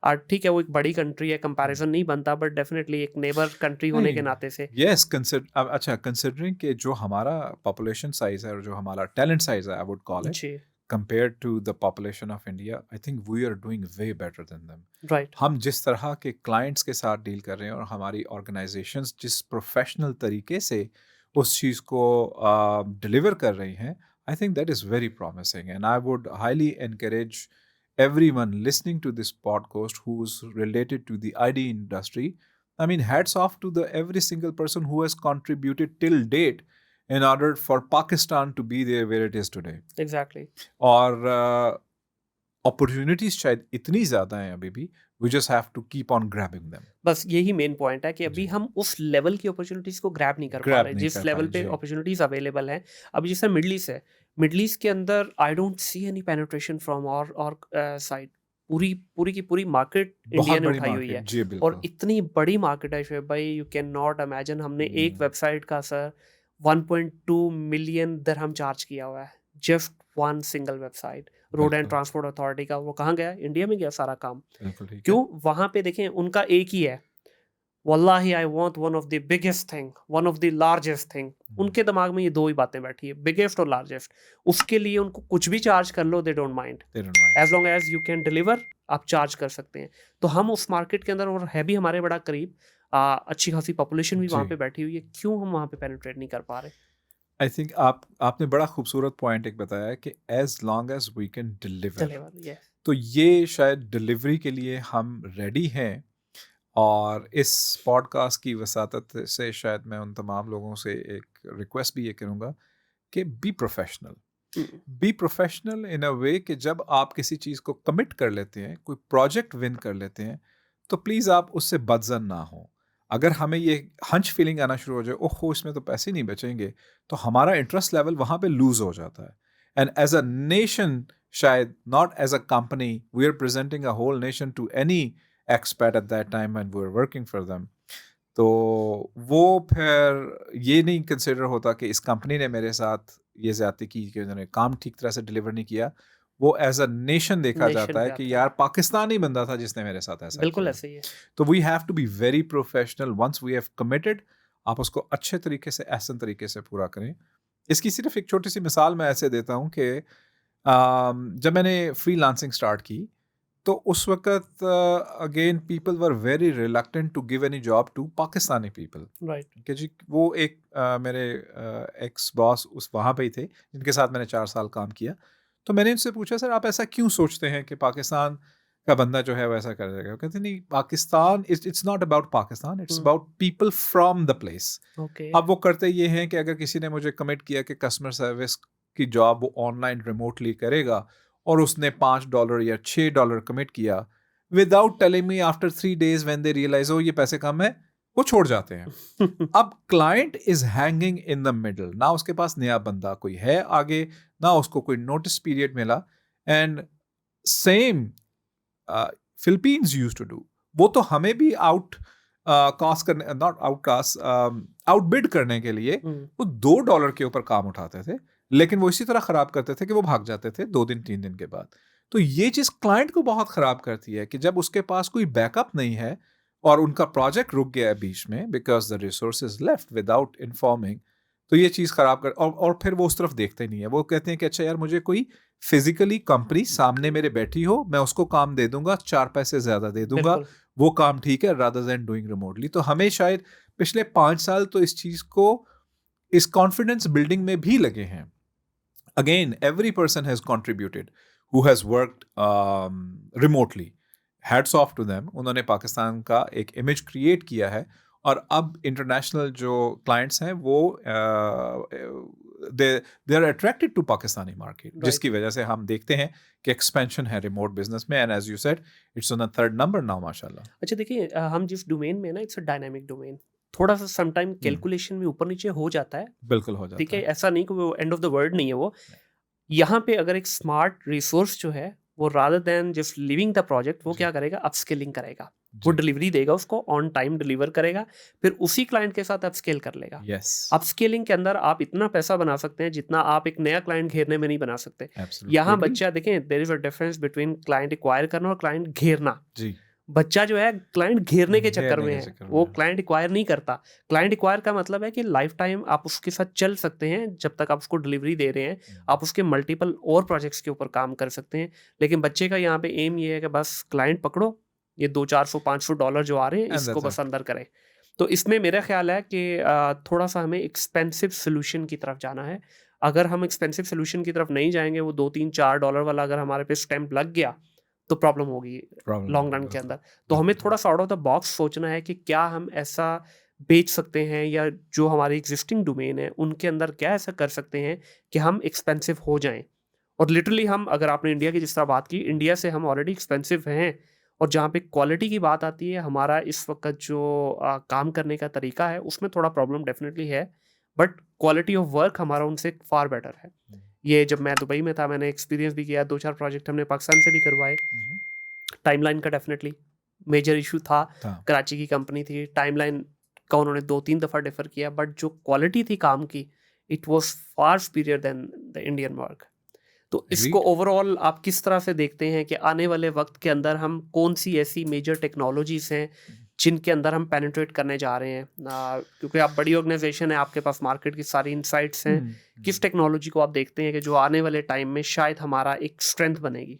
ठीक है वो एक बड़ी कंट्री है, कंपैरिजन नहीं बनता, बट डेफिनेटली एक नेबर कंट्री होने के नहीं, नाते से। यस अच्छा कंसिडरिंग कि जो हमारा पॉपुलेशन साइज है और जो हमारा टैलेंट साइज है, आई वुड कॉल इट, जी, compared to the population of India, I think we are doing way better than them. Right, हम जिस तरह के क्लाइंट्स के साथ डील कर रहे हैं और हमारी ऑर्गेनाइजेशंस जिस प्रोफेशनल तरीके से उस चीज़ को डिलीवर कर रही हैं, I think that is very promising and I would highly encourage everyone listening to this podcast who's related to the ID industry. I mean, hats off to the every single person who has contributed till date in order for Pakistan to be there where it is today. Exactly. और opportunities शायद इतनी ज़्यादा हैं अभी भी, we just have to keep on grabbing them. बस यही main point है कि अभी जी, हम उस लेवल की अपॉर्चुनिटीज को ग्रैब नहीं कर पा ग्रैब रहे नहीं जिस कर लेवल पाए। पे जी, अपॉर्चुनिटीज अवेलेबल हैं। अभी जैसे मिडल ईस्ट है, मिडल ईस्ट के अंदर I don't see any penetration from और साइड। पूरी पूरी की पूरी मार्केट इंडिया बहुत ने बड़ी उठाई हुई है, मार्केट, जी और बिल्कुल। इतनी बड़ी मार्केट है शोएब भाई, यू कैन नॉट इमेजिन। हमने एक हम्म, वेबसाइट का सर 1.2 मिलियन दिरहम चार्ज किया हुआ है, just one single website. Road and बिल्कुल, ट्रांसपोर्ट अथॉरिटी का, वो कहाँ गया? इंडिया में गया सारा काम। बिल्कुल ठीक है। क्यों? वहाँ पे देखें उनका एक ही है, वल्लाही I want one of the biggest thing, one of the largest thing. उनके दिमाग में ये दो ही बातें बैठी है, बिगेस्ट और लार्जेस्ट। उसके लिए उनको कुछ भी चार्ज कर लो, they don't mind, they don't mind. As long as you can deliver, आप चार्ज कर सकते हैं। तो हम उस मार्केट के अंदर, और है भी हमारे बड़ा करीब, अच्छी खासी पॉपुलेशन भी वहाँ जी, पे बैठी हुई है, क्यों हम वहाँ पे पेनिट्रेट नहीं कर पा रहे? आई थिंक आपने बड़ा खूबसूरत पॉइंट एक बताया है कि as long as we can deliver, deliver, ये तो ये शायद डिलीवरी के लिए हम रेडी हैं। और इस पॉडकास्ट की वसातत से शायद मैं उन तमाम लोगों से एक रिक्वेस्ट भी ये करूँगा कि be professional in a way कि जब आप किसी चीज़ को कमिट कर लेते हैं, कोई प्रोजेक्ट विन कर लेते हैं, तो प्लीज़ आप उससे बदजन ना हो। अगर हमें ये हंच फीलिंग आना शुरू हो जाए, ओहो इसमें तो पैसे नहीं बचेंगे, तो हमारा इंटरेस्ट लेवल वहाँ पे लूज हो जाता है। एंड एज अ नेशन, शायद not as a company, we are presenting a whole nation to any expert at that time and we are working for them. तो वो फिर ये नहीं कंसिडर होता कि इस कंपनी ने मेरे साथ ये ज़्यादती की कि उन्होंने काम ठीक तरह से डिलीवर नहीं किया। वो एज़ अ नेशन देखा नेशन जाता पे है कि आता है, यार पाकिस्तानी बंदा था जिसने मेरे साथ ऐसा बिल्कुल किया। ऐसे ही है। तो we have to be very professional once we have committed. आप उसको अच्छे तरीके से, एहसन तरीके से पूरा करें। इसकी सिर्फ एक छोटी सी मिसाल मैं ऐसे देता हूँ कि जब मैंने फ्रीलांसिंग स्टार्ट की, तो उस वक़्त again people were very reluctant to give any job to Pakistani people. Right, कि जी वो एक मेरे एक्स बॉस उस वहाँ पे ही थे, जिनके साथ मैंने 4 साल काम किया। तो मैंने उनसे पूछा, सर आप ऐसा क्यों सोचते हैं कि पाकिस्तान का बंदा जो है वो ऐसा कर देगा? वो कहते नहीं, Pakistan it's not about Pakistan, it's about people from the place. Okay, अब वो करते ये हैं कि अगर किसी ने मुझे कमिट किया कि कस्टमर सर्विस की जॉब वो ऑनलाइन रिमोटली करेगा, और उसने $5 या $6 कमिट किया, without telling me after 3 days when they realise oh ये पैसे कम है, वो छोड़ जाते हैं। अब client is hanging in the middle, ना उसके पास नया बंदा कोई है आगे, ना उसको कोई नोटिस पीरियड मिला। And same Philippines used to do, वो तो हमें भी आउट कास्ट करने, नॉट आउट कास्ट, आउटबिड करने के लिए वो $2 के ऊपर काम उठाते थे, लेकिन वो इसी तरह खराब करते थे कि वो भाग जाते थे 2 दिन 3 दिन के बाद। तो ये चीज क्लाइंट को बहुत खराब करती है कि जब उसके पास कोई बैकअप नहीं है और उनका प्रोजेक्ट रुक गया है बीच में because the resources left without informing, तो ये चीज खराब कर, और फिर वो उस तरफ देखते नहीं है। वो कहते हैं कि अच्छा यार मुझे कोई फिजिकली कंपनी सामने मेरे बैठी हो, मैं उसको काम दे दूंगा, 4 पैसे ज्यादा दे दूंगा, बिल्कुल, वो काम ठीक है, रादर देन डूइंग रिमोटली। तो हमें शायद पिछले 5 साल तो इस चीज को, इस कॉन्फिडेंस बिल्डिंग में भी लगे हैं। Again every person has contributed who has worked remotely, hats off to them. उन्होंने पाकिस्तान का एक इमेज क्रिएट किया है, और अब इंटरनेशनल जो क्लाइंट्स हैं वो they are attracted to Pakistani market, right. जिसकी वजह से हम देखते हैं कि एक्सपेंशन है रिमोट बिजनेस में। And as you said, it's on the 3rd number now माशाल्लाह। अच्छा देखिए, हम जिस डोमेन में है ना, इट्स अ डायनामिक डोमेन, थोड़ा सा समटाइम कैलकुलेशन में ऊपर नीचे हो जाता है। बिल्कुल हो ठीक जाता है, है। ऐसा नहीं कि वो एंड ऑफ द वर्ल्ड नहीं है वो। यहाँ पे अगर एक स्मार्ट रिसोर्स जो है, वो rather than just living the project, वो जी, क्या करेगा? अपस्किलिंग करेगा। वो जी, डिलीवरी देगा, उसको ऑन टाइम डिलीवर करेगा, फिर उसी क्लाइंट के साथ अपस्केल कर लेगा। यस, अपस्केलिंग के अंदर आप इतना पैसा बना सकते हैं जितना आप एक नया क्लाइंट घेरने में नहीं बना सकते। एब्सोल्युटली यहाँ एग्री। बच्चा देखें, there is a difference between client acquire करना और क्लाइंट घेरना। जी, बच्चा जो है क्लाइंट घेरने के चक्कर घेरने में के है, चक्कर वो में। क्लाइंट एक्वायर नहीं करता। क्लाइंट एक्वायर का मतलब है कि लाइफ टाइम आप उसके साथ चल सकते हैं, जब तक आप उसको डिलीवरी दे रहे हैं, आप उसके मल्टीपल और प्रोजेक्ट्स के ऊपर काम कर सकते हैं। लेकिन बच्चे का यहाँ पे एम ये है कि बस क्लाइंट पकड़ो, ये 200-400-500 डॉलर जो आ रहे हैं, एंड इसको दैट्स बस इट। अंदर करें। तो इसमें मेरा ख्याल है कि थोड़ा-सा हमें एक्सपेंसिव सॉल्यूशन की तरफ जाना है। अगर हम एक्सपेंसिव सॉल्यूशन की तरफ नहीं जाएँगे, वो 2-3-4 डॉलर वाला अगर हमारे पे स्टैम्प लग गया, तो प्रॉब्लम होगी प्रॉब्लम लॉन्ग होगी, रन के बिल्कुल, अंदर। तो हमें बिल्कुल। थोड़ा-सा आउट ऑफ द बॉक्स सोचना है कि क्या हम ऐसा बेच सकते हैं, या जो हमारी एग्ज़िस्टिंग डोमेन है, उनके अंदर क्या ऐसा कर सकते हैं कि हम एक्सपेंसिव हो जाएँ। और लिटरली हम, अगर आपने इंडिया की जिस तरह बात की, इंडिया से हम ऑलरेडी एक्सपेंसिव हैं, और जहाँ पे क्वालिटी की बात आती है, हमारा इस वक़्त जो काम करने का तरीका है, उसमें थोड़ा प्रॉब्लम डेफ़िनिटली है। बट क्वालिटी ऑफ वर्क हमारा उनसे फार बेटर है। हुँ, ये जब मैं दुबई में था, मैंने एक्सपीरियंस भी किया, 2-4 प्रोजेक्ट हमने पाकिस्तान से भी करवाए। हुँ, हुँ। टाइमलाइन का डेफ़िनिटली मेजर इश्यू था। हाँ, कराची की कंपनी थी, टाइमलाइन का उन्होंने 2-3 दफ़ा डिफ़र किया, बट जो क्वालिटी थी काम की, it was far superior than the Indian work. तो इसको एग्रीड। ओवरऑल आप किस तरह से देखते हैं कि आने वाले वक़्त के अंदर हम कौन-सी ऐसी मेजर टेक्नोलॉजीज़ हैं, जिनके अंदर हम पेनिट्रेट करने जा रहे हैं? क्योंकि आप बड़ी ऑर्गनाइज़ेशन है, आपके पास मार्केट की सारी इनसाइट्स हुँ, हैं। हुँ। किस टेक्नोलॉजी को आप देखते हैं कि जो आने वाले टाइम में शायद हमारा एक स्ट्रेंथ बनेगी?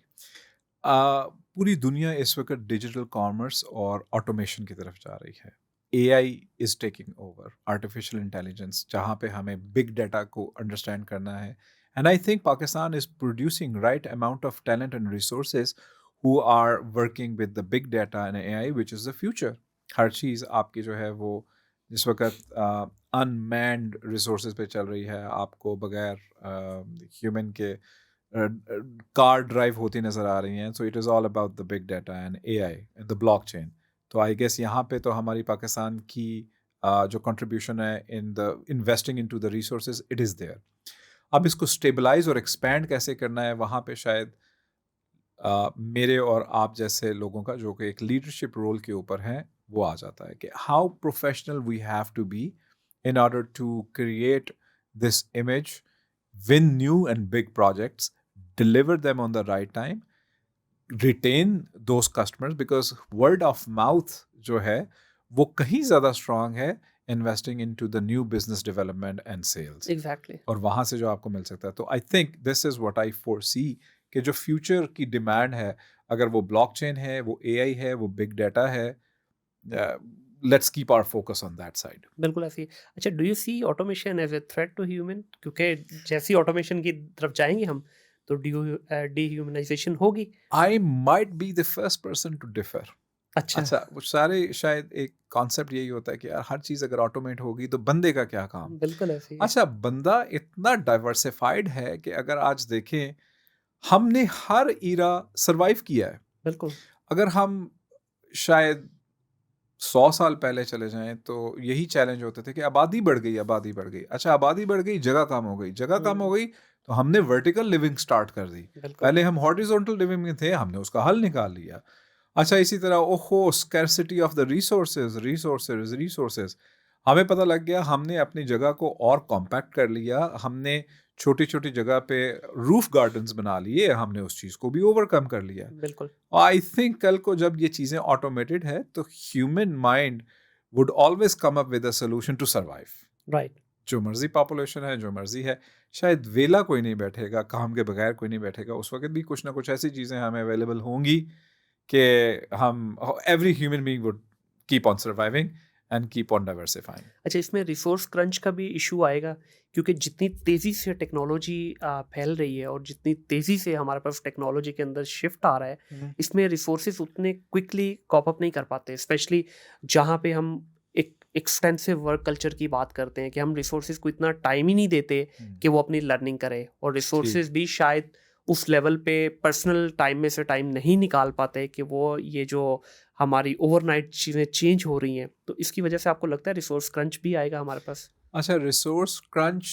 पूरी दुनिया इस वक़्त डिजिटल कॉमर्स और ऑटोमेशन की तरफ जा रही है। AI is taking over, artificial intelligence, जहाँ पे हमें बिग डाटा को अंडरस्टैंड करना है। And I think Pakistan is producing right amount of talent and resources who are working with the big data and AI which is the future. हर चीज़ आपकी जो है वो इस वक़्त अनमैन्ड रिसोर्सेज़ पे चल रही है। आपको बगैर ह्यूमन के कार ड्राइव होती नज़र आ रही हैं। So it is all about the big data and AI and the blockchain. तो आई गेस यहाँ पे तो हमारी पाकिस्तान की जो कंट्रीब्यूशन है in the investing into the resources it is there. अब इसको स्टेबलाइज और एक्सपैंड कैसे करना है, वहाँ पे शायद मेरे और आप जैसे लोगों का जो कि एक लीडरशिप रोल के ऊपर है, वो आ जाता है कि how professional we have to be in order to create this image, win new and big projects, deliver them on the right time, retain those customers because word of mouth जो है वो कहीं ज़्यादा strong है investing into the new business development and sales, exactly. और वहाँ से जो आपको मिल सकता है। तो I think this is what I foresee कि जो फ्यूचर की डिमांड है, अगर वो ब्लॉकचेन है, वो एआई है, वो बिग डाटा है, let's keep our focus on that side. बिल्कुल ऐसे ही। अच्छा, do you see automation as a threat to human? क्योंकि जैसे ही ऑटोमेशन की तरफ जाएँगे हम, तो डीह्यूमनाइज़ेशन होगी। I might be the first person to differ. अच्छा, अच्छा, वो सारे शायद एक कॉन्सेप्ट यही होता है कि यार हर चीज़ अगर ऑटोमेट होगी तो बंदे का क्या काम? बिल्कुल ऐसे ही है। अच्छा, बंदा इतना डाइवर्सिफाइड है कि अगर आज देखें, हमने हर ईरा सर्वाइव किया है। बिल्कुल, अगर हम शायद 100 साल पहले चले जाएँ तो यही चैलेंज होते थे कि आबादी बढ़ गई, आबादी बढ़ गई। अच्छा, आबादी बढ़ गई, जगह कम हो गई, जगह कम हो हुँ, गई तो हमने वर्टिकल लिविंग स्टार्ट कर दी। बिल्कुल, पहले हम हॉरिज़ॉन्टल लिविंग में थे, हमने उसका हल निकाल लिया। अच्छा, इसी तरह ओहो! Scarcity of the resources, resources, resources. हमें पता लग गया, हमने अपनी जगह को और कॉम्पैक्ट कर लिया, हमने छोटी-छोटी जगह पे रूफ गार्डन्स बना लिए, हमने उस चीज़ को भी ओवरकम कर लिया। बिल्कुल, आई थिंक कल को जब ये चीज़ें ऑटोमेटेड है तो human mind would always come up with a solution to survive. Right. जो मर्जी पॉपुलेशन है, जो मर्जी है, शायद वेला कोई नहीं बैठेगा, काम के बगैर कोई नहीं बैठेगा। उस वक्त भी कुछ ना कुछ ऐसी चीज़ें हमें अवेलेबल होंगी कि हम every human being would keep on surviving and keep on diversifying. अच्छा, इसमें रिसोर्स क्रंच का भी इश्यू आएगा, क्योंकि जितनी तेज़ी से टेक्नोलॉजी फैल रही है, और जितनी तेज़ी से हमारे पास टेक्नोलॉजी के अंदर शिफ्ट आ रहा है, इसमें रिसोर्सेज उतने क्विकली कॉप अप नहीं कर पाते। स्पेशली जहाँ पे हम एक एक्सटेंसिव वर्क कल्चर की बात करते हैं, कि हम रिसोर्सेज को इतना टाइम ही नहीं देते कि वो अपनी लर्निंग करे, और ठीक। रिसोर्सेज भी शायद उस लेवल पे पर्सनल टाइम में से टाइम नहीं निकाल पाते कि वो ये जो हमारी ओवरनाइट चीज़ें चेंज हो रही हैं, तो इसकी वजह से आपको लगता है रिसोर्स क्रंच भी आएगा हमारे पास? अच्छा, रिसोर्स क्रंच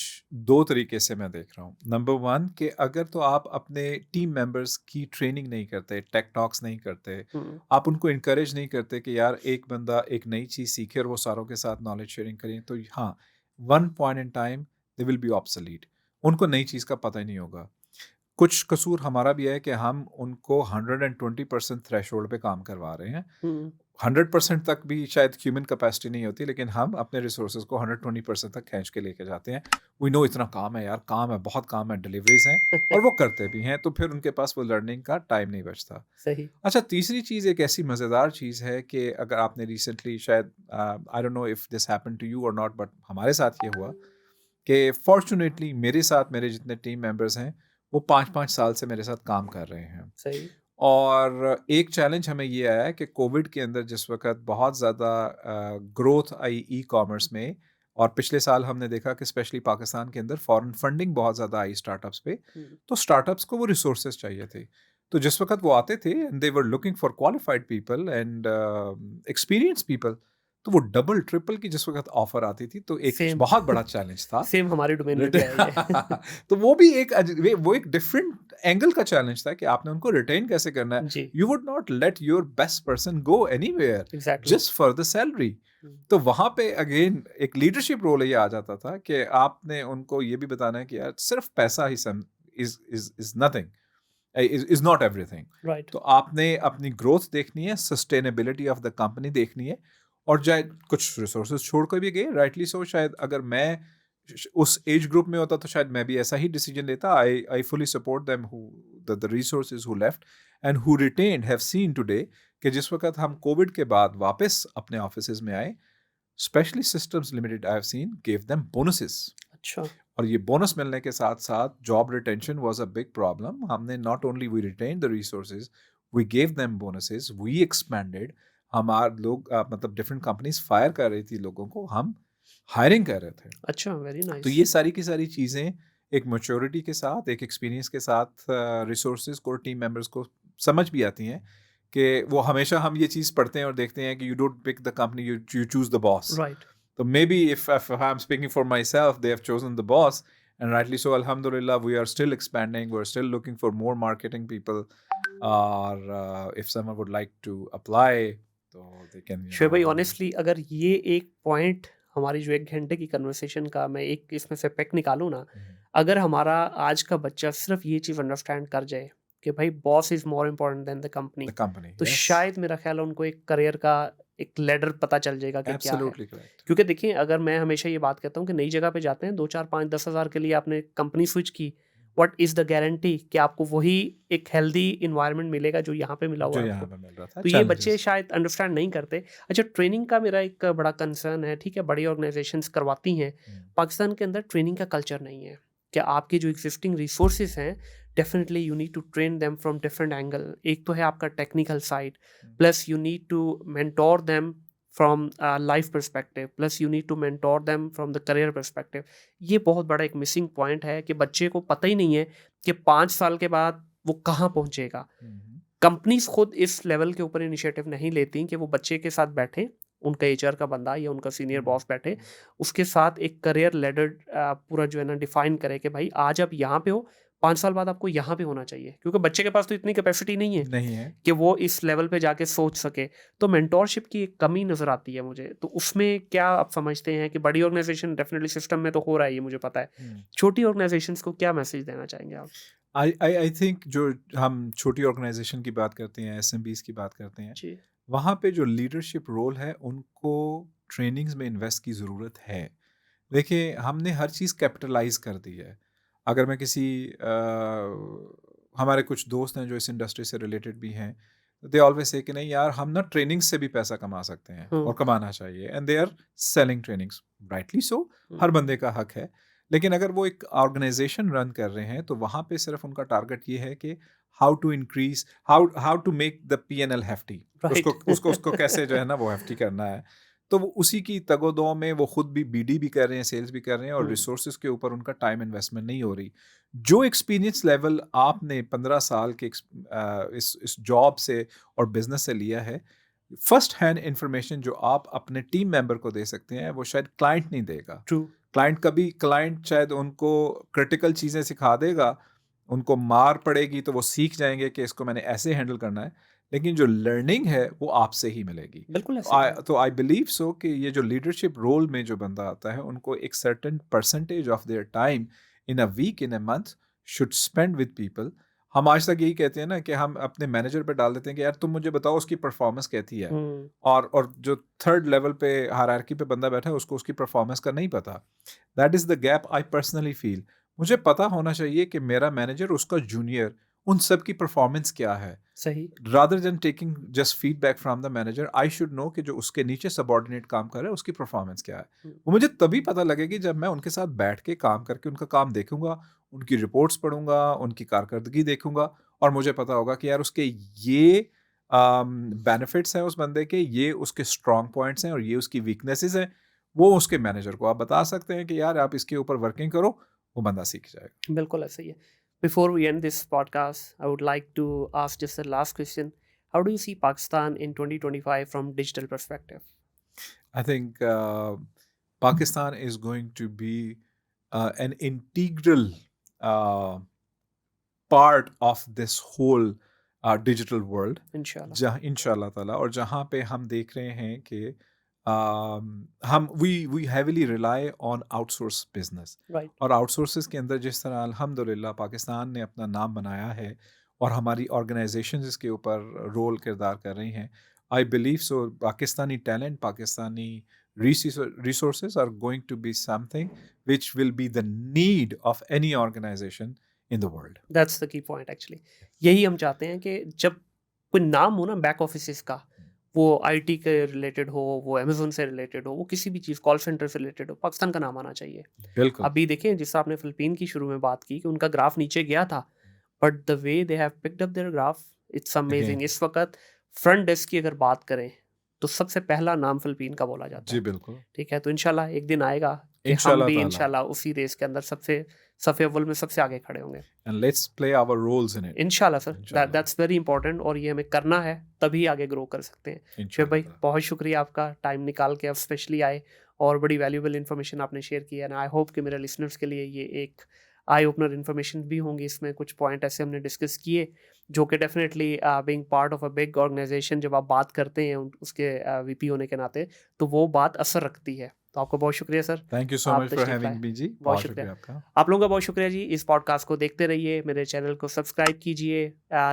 दो तरीके से मैं देख रहा हूँ। नंबर वन, कि अगर तो आप अपने टीम मेंबर्स की ट्रेनिंग नहीं करते, टेक टॉक्स नहीं करते, हुँ, आप उनको इनकरेज नहीं करते कि यार एक बंदा एक नई चीज़ सीखे और वो सारों के साथ नॉलेज शेयरिंग करें, तो हाँ, one point in time they will be obsolete. उनको नई चीज़ का पता ही नहीं होगा। कुछ कसूर हमारा भी है कि हम उनको 120% थ्रेशोल्ड पे काम करवा रहे हैं। हुँ, 100% तक भी शायद ह्यूमन कैपेसिटी नहीं होती, लेकिन हम अपने रिसोर्सेज को 120% तक खींच के लेके जाते हैं। वी नो इतना काम है यार, काम है, बहुत काम है, डिलीवरीज हैं, और वो करते भी हैं, तो फिर उनके पास वो लर्निंग का टाइम नहीं बचता। सही। अच्छा, तीसरी चीज़ एक ऐसी मज़ेदार चीज़ है कि अगर आपने रिसेंटली शायद, I don't know if this happened to you और नॉट, बट हमारे साथ ये हुआ कि फॉर्चुनेटली मेरे साथ मेरे जितने टीम मेंबर्स हैं, वो 5-5 साल से मेरे साथ काम कर रहे हैं। सही। और एक चैलेंज हमें ये आया कि कोविड के अंदर जिस वक़्त बहुत ज़्यादा ग्रोथ आई ई-कॉमर्स में, और पिछले साल हमने देखा कि स्पेशली पाकिस्तान के अंदर फॉरेन फंडिंग बहुत ज़्यादा आई स्टार्टअप्स पे, हुँ, तो स्टार्टअप्स को वो रिसोर्सेज़ चाहिए थे। तो जिस वक़्त वो आते थे and they were looking for qualified people and experienced people, तो वो डबल ट्रिपल की जिस वक़्त ऑफ़र आती थी, तो एक सेम। बहुत बड़ा चैलेंज था। सेम हमारे डोमेन में भी है ये। तो वो भी एक वो एक डिफरेंट एंगल का चैलेंज था कि आपने उनको रिटेन कैसे करना है। जी, you would not let your best person go anywhere exactly. Just for the salary. Hmm, तो वहां पे अगेन एक लीडरशिप रोल ये आ जाता था कि आपने उनको ये भी बताना है कि यार सिर्फ पैसा he is nothing, is not everything. Right. तो आपने अपनी ग्रोथ देखनी है, सस्टेनेबिलिटी ऑफ द कंपनी देखनी है, और चाहे कुछ रिसोर्सेज छोड़ कर भी गए, राइटली सो, शायद अगर मैं उस एज ग्रुप में होता तो शायद मैं भी ऐसा ही डिसीजन लेता। I fully support them who the resources who left and who retained have seen today कि जिस वक्त हम कोविड के बाद वापस अपने ऑफिसेज में आए, specially Systems Limited I have seen give them bonuses. अच्छा, और ये बोनस मिलने के साथ साथ job retention was a big problem. हमने not only we retain the resources, we gave them bonuses, we expanded. हमारे लोग मतलब डिफरेंट कंपनीज फायर कर रही थी लोगों को, हम हायरिंग कर रहे थे। अच्छा, वेरी तो नाइस। ये सारी की सारी चीज़ें एक मैच्योरिटी के साथ, एक एक्सपीरियंस के साथ रिसोर्सेज को, टीम मेंबर्स को समझ भी आती हैं कि वो हमेशा हम ये चीज़ पढ़ते हैं और देखते हैं कि you don't pick the company, you choose the boss. Right. So maybe if I'm speaking for myself, they have chosen the boss, and rightly so. Alhamdulillah, we are still expanding. We're still looking for more marketing people. Or if someone would like to apply, so they can, Shoaib भाई honestly अगर ये एक point हमारी जो 1 घंटे की conversation का मैं एक इसमें से पिक निकालूँ ना, Mhm. अगर हमारा आज का बच्चा सिर्फ़ ये चीज़ अंडरस्टैंड कर जाए कि भाई boss is more important then the company, The company, तो yes, शायद मेरा ख़्याल है उनको एक करियर का एक लैडर पता चल जाएगा कि क्या है। absolutely correct. क्योंकि देखिए अगर मैं हमेशा ये बात कहता हूँ कि नई जगह पे जाते हैं 2, 4, 5, 10 हज़ार के लिए आपने कंपनी स्विच की, व्हाट इज़ द गारंटी कि आपको वही एक हेल्दी एनवायरनमेंट मिलेगा जो यहाँ पे मिला हुआ जो है यहाँ आपको। पे मिल रहा था, तो ये बच्चे challenges. शायद अंडरस्टैंड नहीं करते। अच्छा ट्रेनिंग का मेरा एक बड़ा कंसर्न है, ठीक है, बड़ी ऑर्गेनाइज़ेशंस करवाती हैं। Mm. पाकिस्तान के अंदर ट्रेनिंग का कल्चर नहीं है। क्या आपके जो एक्जिस्टिंग रिसोर्सेज़ हैं, definitely you need to train them from different angle. एक तो है आपका technical side, plus you need to mentor them from life perspective, plus you need to mentor them from the career perspective. ये बहुत बड़ा एक missing point है कि बच्चे को पता ही नहीं है कि 5 साल के बाद वो कहाँ पहुँचेगा। Mhm. कंपनीज खुद इस लेवल के ऊपर इनिशिएटिव नहीं लेती कि वो बच्चे के साथ बैठें, उनका एचआर का बंदा या उनका सीनियर बॉस बैठे, उसके साथ एक करियर लैडर पूरा जो है ना डिफाइन करे कि भाई आज आप यहाँ पे हो, 5 साल बाद आपको यहाँ पे होना चाहिए। क्योंकि बच्चे के पास तो इतनी कैपेसिटी नहीं है नहीं है। कि वो इस लेवल पे जाके सोच सके। तो मेंटोरशिप की एक कमी नज़र आती है मुझे। तो उसमें क्या आप समझते हैं कि बड़ी ऑर्गेनाइज़ेशन डेफिनिटली सिस्टम में तो हो रहा है ये मुझे पता है। Mm. छोटी ऑर्गेनाइज़ेशंस को क्या मैसेज देना चाहेंगे आप? आई थिंक जो हम छोटी ऑर्गेनाइजेशन की बात करते हैं, एसएमबीज की बात करते हैं, जी। वहाँ पे जो लीडरशिप रोल है उनको ट्रेनिंग्स में इन्वेस्ट की ज़रूरत है। देखिए, हमने हर चीज़ कैपिटलाइज़ कर दी है। अगर मैं किसी हमारे कुछ दोस्त हैं जो इस इंडस्ट्री से रिलेटेड भी हैं, दे ऑलवेज से कि नहीं यार, हम ना ट्रेनिंग से भी पैसा कमा सकते हैं हुँ, और कमाना चाहिए, and they are selling trainings, rightly so, hmm, हर बंदे का हक है। लेकिन अगर वो एक ऑर्गेनाइजेशन रन कर रहे हैं तो वहाँ पे सिर्फ उनका टारगेट ये है कि how to increase, how to make the PNL hefty, उसको राइट। उसको उसको कैसे जो है ना वो हेफ्टी करना है। तो वो उसी की तगोदों में वो खुद भी बीडी भी कर रहे हैं, सेल्स भी कर रहे हैं, और हुँ, रिसोर्सेज के ऊपर उनका टाइम इन्वेस्टमेंट नहीं हो रही। जो एक्सपीरियंस लेवल आपने 15 साल के इस जॉब से और बिजनेस से लिया है, फर्स्ट हैंड इंफॉर्मेशन जो आप अपने टीम मेंबर को दे सकते हैं, वो शायद क्लाइंट नहीं देगा। ट्रू। क्लाइंट शायद उनको क्रिटिकल चीज़ें सिखा देगा, उनको मार पड़ेगी तो वो सीख जाएंगे कि इसको मैंने ऐसे हैंडल करना है, लेकिन जो लर्निंग है वो आपसे ही मिलेगी। बिल्कुल ऐसे ही है। तो आई बिलीव सो कि ये जो लीडरशिप रोल में जो बंदा आता है, उनको एक certain percentage of their time in a week, in a month, should spend with people. हम आज तक यही कहते हैं ना कि हम अपने मैनेजर पे डाल देते हैं कि यार तुम मुझे बताओ उसकी परफॉर्मेंस कैसी है, हुँ, और जो थर्ड लेवल पे हायरार्की पे बंदा बैठा है उसको उसकी परफॉर्मेंस का नहीं पता. That is the gap I personally feel. मुझे पता होना चाहिए कि मेरा मैनेजर, उसका जूनियर, उन सब की परफॉर्मेंस क्या है. सही। Rather than taking just feedback from the manager, I should know कि जो उसके नीचे सबॉर्डिनेट काम कर रहा है उसकी परफॉर्मेंस क्या है. हुँ, वो मुझे तभी पता लगेगी जब मैं उनके साथ बैठ के काम करके उनका काम देखूंगा, उनकी रिपोर्ट्स पढ़ूंगा, उनकी कारकर्दगी देखूंगा, और मुझे पता होगा कि यार उसके ये बेनिफिट्स हैं उस बंदे के, ये उसके स्ट्रॉन्ग पॉइंट्स हैं और ये उसकी वीकनेसेस हैं. वो उसके मैनेजर को आप बता सकते हैं कि यार आप इसके ऊपर वर्किंग करो, वो बंदा सीख जाएगा. बिल्कुल ऐसा ही है। Before we end this podcast, I would like to ask just the last question, how do you see Pakistan in 2025 from digital perspective? I think Pakistan is going to be an integral uh, part of this whole digital world. इंशाल्लाह। जहाँ इंशाल्लाह ताला, और जहाँ पे हम देख रहे हैं कि हम we heavily rely on outsource business. Right. और आउटसोर्सेज के अंदर जिस तरह अल्हम्दुलिल्लाह पाकिस्तान ने अपना नाम बनाया है और हमारी ऑर्गेनाइजेशंस इसके ऊपर रोल किरदार कर रही हैं, आई believe so Pakistani talent, Pakistani resources are going to be something which will be the need of any organization in the world. That's the key point actually. यही हम चाहते हैं कि जब कोई नाम हो ना बैक ऑफिसेस का, वो आईटी के रिलेटेड हो, वो अमेज़न से रिलेटेड हो, वो किसी भी चीज़ कॉल सेंटर से रिलेटेड हो, पाकिस्तान का नाम आना चाहिए। बिल्कुल. अभी देखें जिससे आपने फ़िलिपीन की शुरू में बात की कि उनका ग्राफ नीचे गया था, but the way they have picked up their graph, it's again. Amazing. इस वक़्त फ्रंट डेस्क की अगर बात करें, तो सबसे पहला नाम फ़िलिपीन का बोला जाता जी है। बिल्कुल. ठीक है, तो इंशाल्लाह एक दिन आएगा कि हम इंशाल्लाह भी ताला. इंशाल्लाह उसी रेस के अंदर सबसे सफ़े अव्वल में सबसे आगे खड़े होंगे। And let's play our roles in it. इंशाल्लाह सर, इंशाल्लाह. दैट्स वेरी इंपॉर्टेंट और ये हमें करना है, तभी आगे ग्रो कर सकते हैं। शुएब इंशाल्लाह भाई, ताला. बहुत शुक्रिया आपका, टाइम निकाल के आप स्पेशली आए और बड़ी वैल्यूएबल इन्फॉर्मेशन आपने शेयर की है, एंड आई होप कि मेरे लिसनर्स के लिए ये एक आई ओपनर इन्फॉर्मेशन भी होंगी। इसमें कुछ पॉइंट ऐसे हमने डिस्कस किए जो कि definitely being part of a big organization, जब आप बात करते हैं उसके वीपी होने के नाते, तो वो बात असर रखती है। तो आपका बहुत शुक्रिया सर, Thank you so आप much for तशरीफ़ having लाए। me जी. बहुत बहुत शुक्रिया। शुक्रिया आपका. आप लोगों का बहुत शुक्रिया जी। इस पॉडकास्ट को देखते रहिए, मेरे चैनल को सब्सक्राइब कीजिए,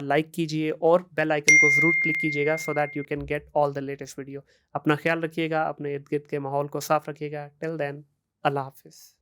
लाइक कीजिए और बेल आइकन को ज़रूर क्लिक कीजिएगा so that you can get all the latest video. अपना ख्याल रखिएगा, अपने इर्द गिर्द के माहौल को साफ रखिएगा। टिल देन, अल्लाह हाफ़िज़।